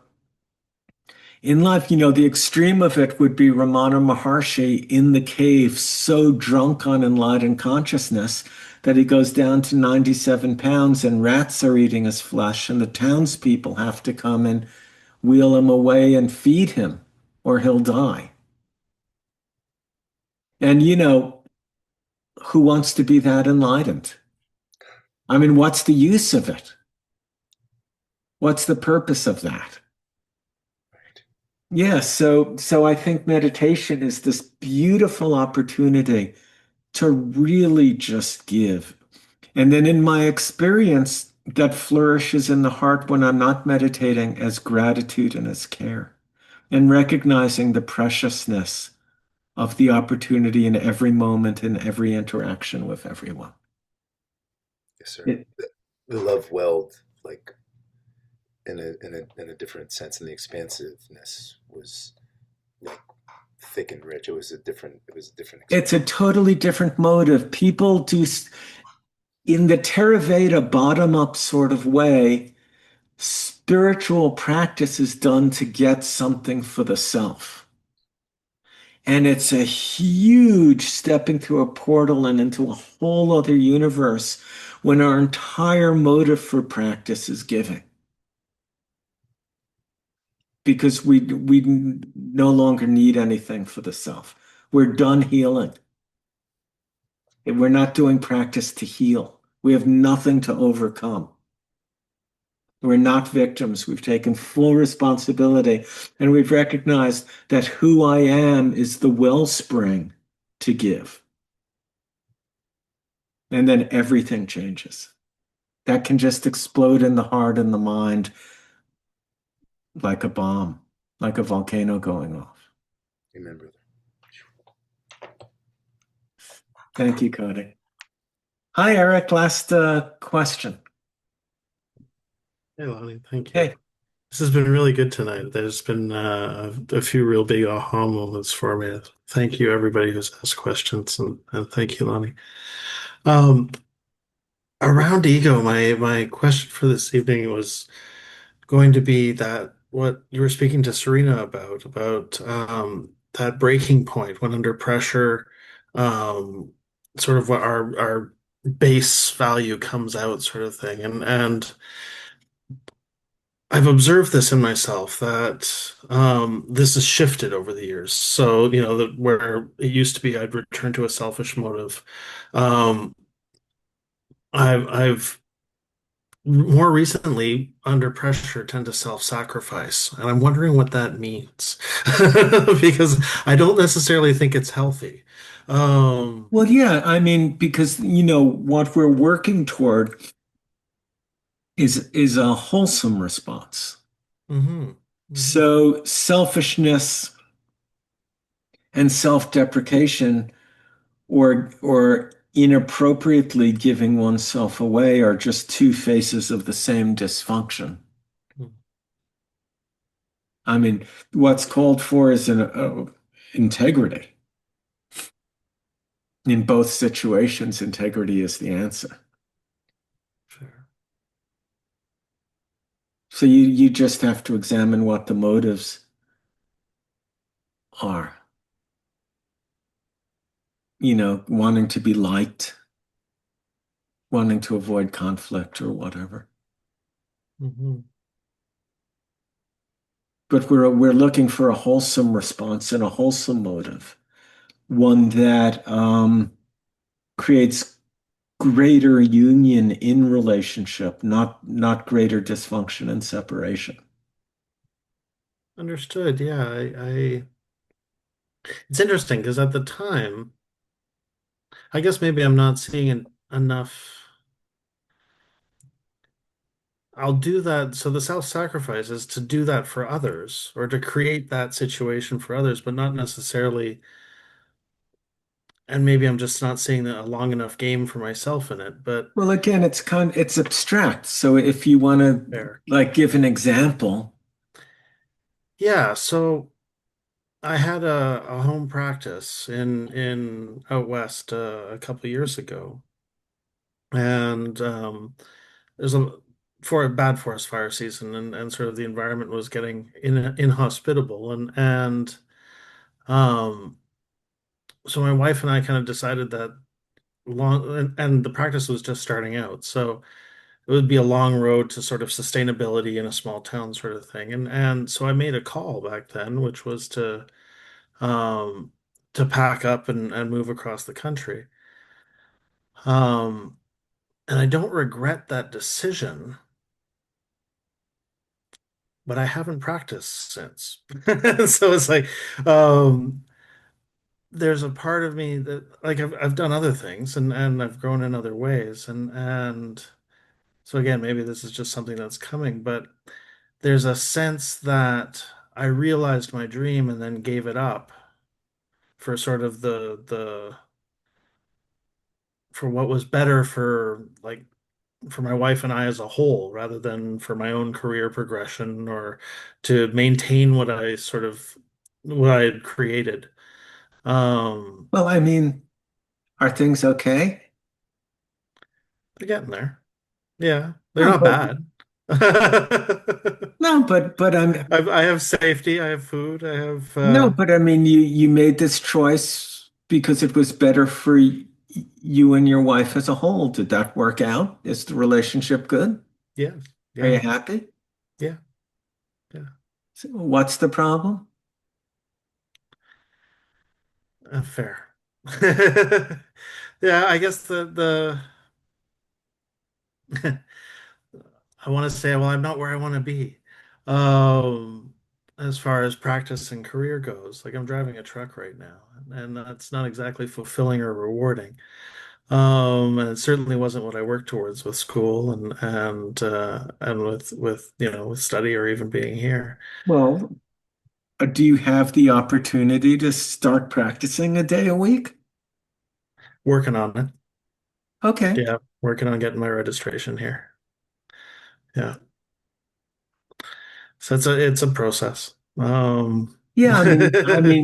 B: in life, the extreme of it would be Ramana Maharshi in the cave, so drunk on enlightened consciousness that he goes down to 97 pounds and rats are eating his flesh, and the townspeople have to come and wheel him away and feed him, or he'll die. And who wants to be that enlightened? I mean, what's the use of it? What's the purpose of that? Yeah, so I think meditation is this beautiful opportunity to really just give. And then in my experience, that flourishes in the heart when I'm not meditating as gratitude and as care, and recognizing the preciousness of the opportunity in every moment and every interaction with everyone.
N: Yes, sir.
B: It,
N: The love welled like in a different sense, and the expansiveness was like thick and rich. It was a different
B: it's a
N: experience.
B: totally different motive. People do, in the Theravada bottom-up sort of way, spiritual practice is done to get something for the self. And it's a huge stepping through a portal and into a whole other universe when our entire motive for practice is giving. Because we no longer need anything for the self. We're done healing. We're not doing practice to heal. We have nothing to overcome. We're not victims. We've taken full responsibility and we've recognized that who I am is the wellspring to give. And then everything changes. That can just explode in the heart and the mind like a bomb, like a volcano going off.
N: Amen, brother.
B: Thank you, Cody. Hi, Eric. Last question.
O: Hey, Lonnie, thank you.
B: Hey.
O: This has been really good tonight. There's been a few real big aha moments for me. Thank you, everybody who's asked questions, and thank you, Lonnie. Um, Around ego, my question for this evening was going to be that what you were speaking to Serena about that breaking point when under pressure, um, sort of what our base value comes out, sort of thing, and I've observed this in myself that this has shifted over the years. So, where it used to be I'd return to a selfish motive. Um, I've more recently, under pressure, tend to self-sacrifice, and I'm wondering what that means because I don't necessarily think it's healthy.
B: Well, yeah, I mean, because what we're working toward is a wholesome response.
O: Mm-hmm.
B: So selfishness and self-deprecation or inappropriately giving oneself away are just two faces of the same dysfunction. I mean, what's called for is integrity. In both situations, integrity is the answer.
O: Fair.
B: So you just have to examine what the motives are. Wanting to be liked, wanting to avoid conflict or whatever.
O: Mm-hmm.
B: But we're looking for a wholesome response and a wholesome motive, one that creates greater union in relationship, not greater dysfunction and separation.
O: Understood. Yeah, it's interesting because at the time, I guess maybe I'm not seeing enough. I'll do that. So the self-sacrifice is to do that for others or to create that situation for others, but not necessarily. And maybe I'm just not seeing a long enough game for myself in it. But
B: Well, again, it's abstract. So if you want to give an example.
O: Yeah, so I had a home practice in out west a couple of years ago, and there's a for a bad forest fire season, and sort of the environment was getting inhospitable, and um, so my wife and I kind of decided that and the practice was just starting out, so it would be a long road to sort of sustainability in a small town sort of thing, and so I made a call back then, which was um, to pack up and move across the country. Um, and I don't regret that decision, but I haven't practiced since. So it's like, um, there's a part of me that like I've done other things and I've grown in other ways and so again, maybe this is just something that's coming, but there's a sense that I realized my dream and then gave it up for sort of the for what was better for like for my wife and I as a whole, rather than for my own career progression or to maintain what I had created.
B: Well, I mean, are things okay?
O: They're getting there. Yeah, they're
B: No,
O: not
B: but
O: bad.
B: no, but I'm
O: I have safety, I have food, I have
B: no, but I mean, you made this choice because it was better for you and your wife as a whole. Did that work out? Is the relationship good?
O: yeah,
B: Are you
O: yeah,
B: happy?
O: yeah, yeah.
B: So what's the problem?
O: Fair. Yeah, I guess the I want to say, well, I'm not where I want to be. Um, as far as practice and career goes, like I'm driving a truck right now, and that's not exactly fulfilling or rewarding. And it certainly wasn't what I worked towards with school and with with study or even being here.
B: Well, do you have the opportunity to start practicing a day a week?
O: Working on it.
B: Okay.
O: Yeah, working on getting my registration here. Yeah. So it's a process.
B: Yeah,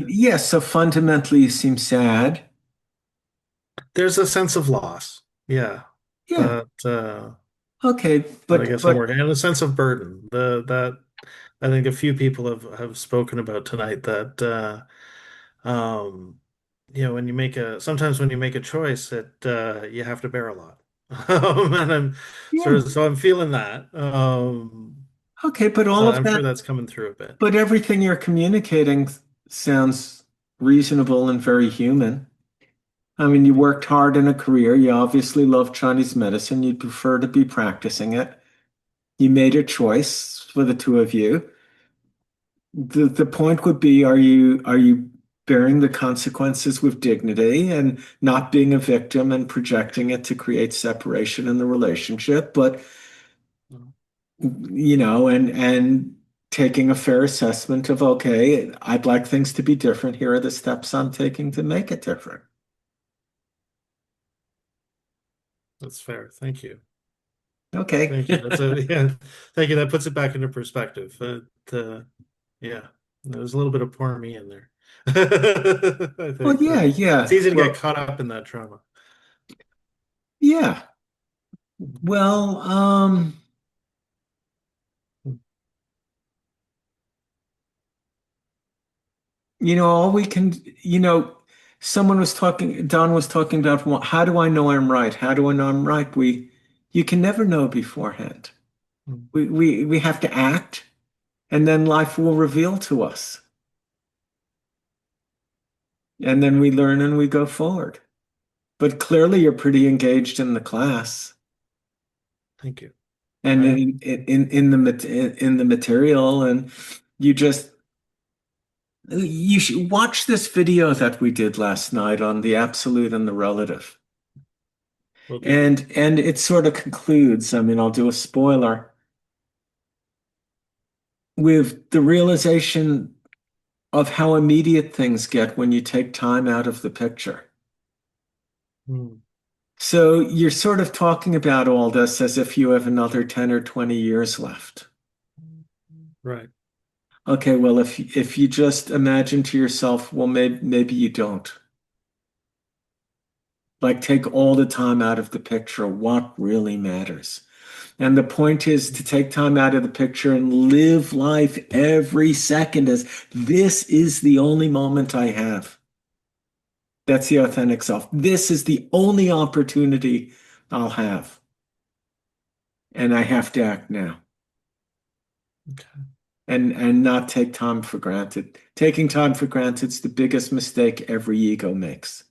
B: yes, so fundamentally you seem sad.
O: There's a sense of loss. Yeah.
B: Yeah.
O: But
B: Okay,
O: that I
B: but
O: guess I'm
B: but
O: working and a sense of burden. The that I think a few people have spoken about tonight that when you make a sometimes when you make a choice you have to bear a lot. And I'm
B: yeah.
O: so I'm feeling that.
B: Okay, but all
O: So
B: of
O: I'm
B: that,
O: sure that's coming through a bit.
B: but everything you're communicating sounds reasonable and very human. I mean, you worked hard in a career. You obviously love Chinese medicine. You'd prefer to be practicing it. You made a choice for the two of you. The point would be, are you bearing the consequences with dignity and not being a victim and projecting it to create separation in the relationship, but and taking a fair assessment of, okay, I'd like things to be different. Here are the steps I'm taking to make it different.
O: That's fair. Thank you.
B: Okay.
O: Thank you. Thank you. That puts it back into perspective. Yeah, there's a little bit of poor me in there. I
B: Well,
O: think
B: yeah,
O: it's
B: yeah.
O: easy to get
B: Well,
O: caught up in that trauma.
B: yeah. Well, all we can, Don was talking about, well, how do I know I'm right? How do I know I'm right? You can never know beforehand.
O: Mm.
B: We have to act, and then life will reveal to us. And then we learn and we go forward. But clearly you're pretty engaged in the class
O: Thank you.
B: and
O: I am.
B: in the material, and you should watch this video that we did last night on the absolute and the relative.
O: Will do.
B: And it sort of concludes, I mean, I'll do a spoiler, with the realization of how immediate things get when you take time out of the picture.
O: Hmm.
B: So you're sort of talking about all this as if you have another 10 or 20 years left.
O: Right.
B: Okay, well, if you just imagine to yourself, well, maybe you don't. Like, take all the time out of the picture. What really matters? And the point is to take time out of the picture and live life every second as this is the only moment I have. That's the authentic self. This is the only opportunity I'll have. And I have to act now.
O: Okay.
B: And not take time for granted. Taking time for granted is the biggest mistake every ego makes.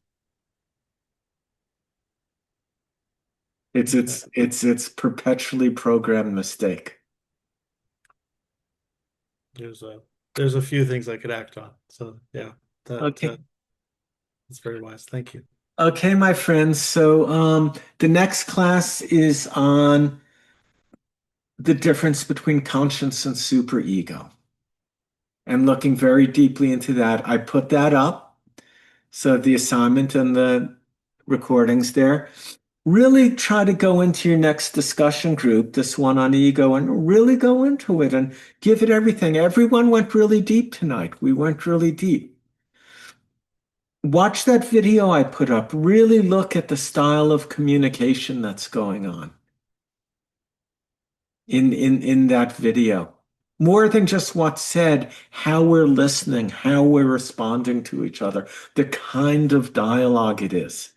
B: It's perpetually programmed mistake.
O: there's a few things I could act on. So yeah,
B: Okay.
O: that's very wise. Thank you.
B: Okay, my friends. So the next class is on the difference between conscience and superego. And looking very deeply into that, I put that up. So the assignment and the recordings there. Really try to go into your next discussion group, this one on ego, and really go into it and give it everything. Everyone went really deep tonight. We went really deep. Watch that video I put up. Really look at the style of communication that's going on in that video. More than just what's said, how we're listening, how we're responding to each other, the kind of dialogue it is.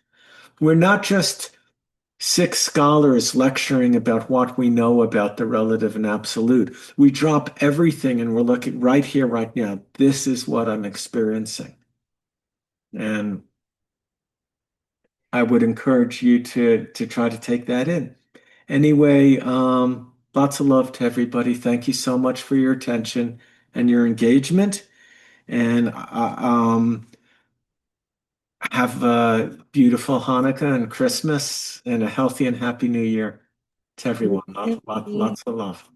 B: We're not just six scholars lecturing about what we know about the relative and absolute. We drop everything and we're looking right here, right now. This is what I'm experiencing. And I would encourage you to try to take that in. Anyway, lots of love to everybody. Thank you so much for your attention and your engagement. And have a beautiful Hanukkah and Christmas and a healthy and happy New Year to everyone. Lots of love.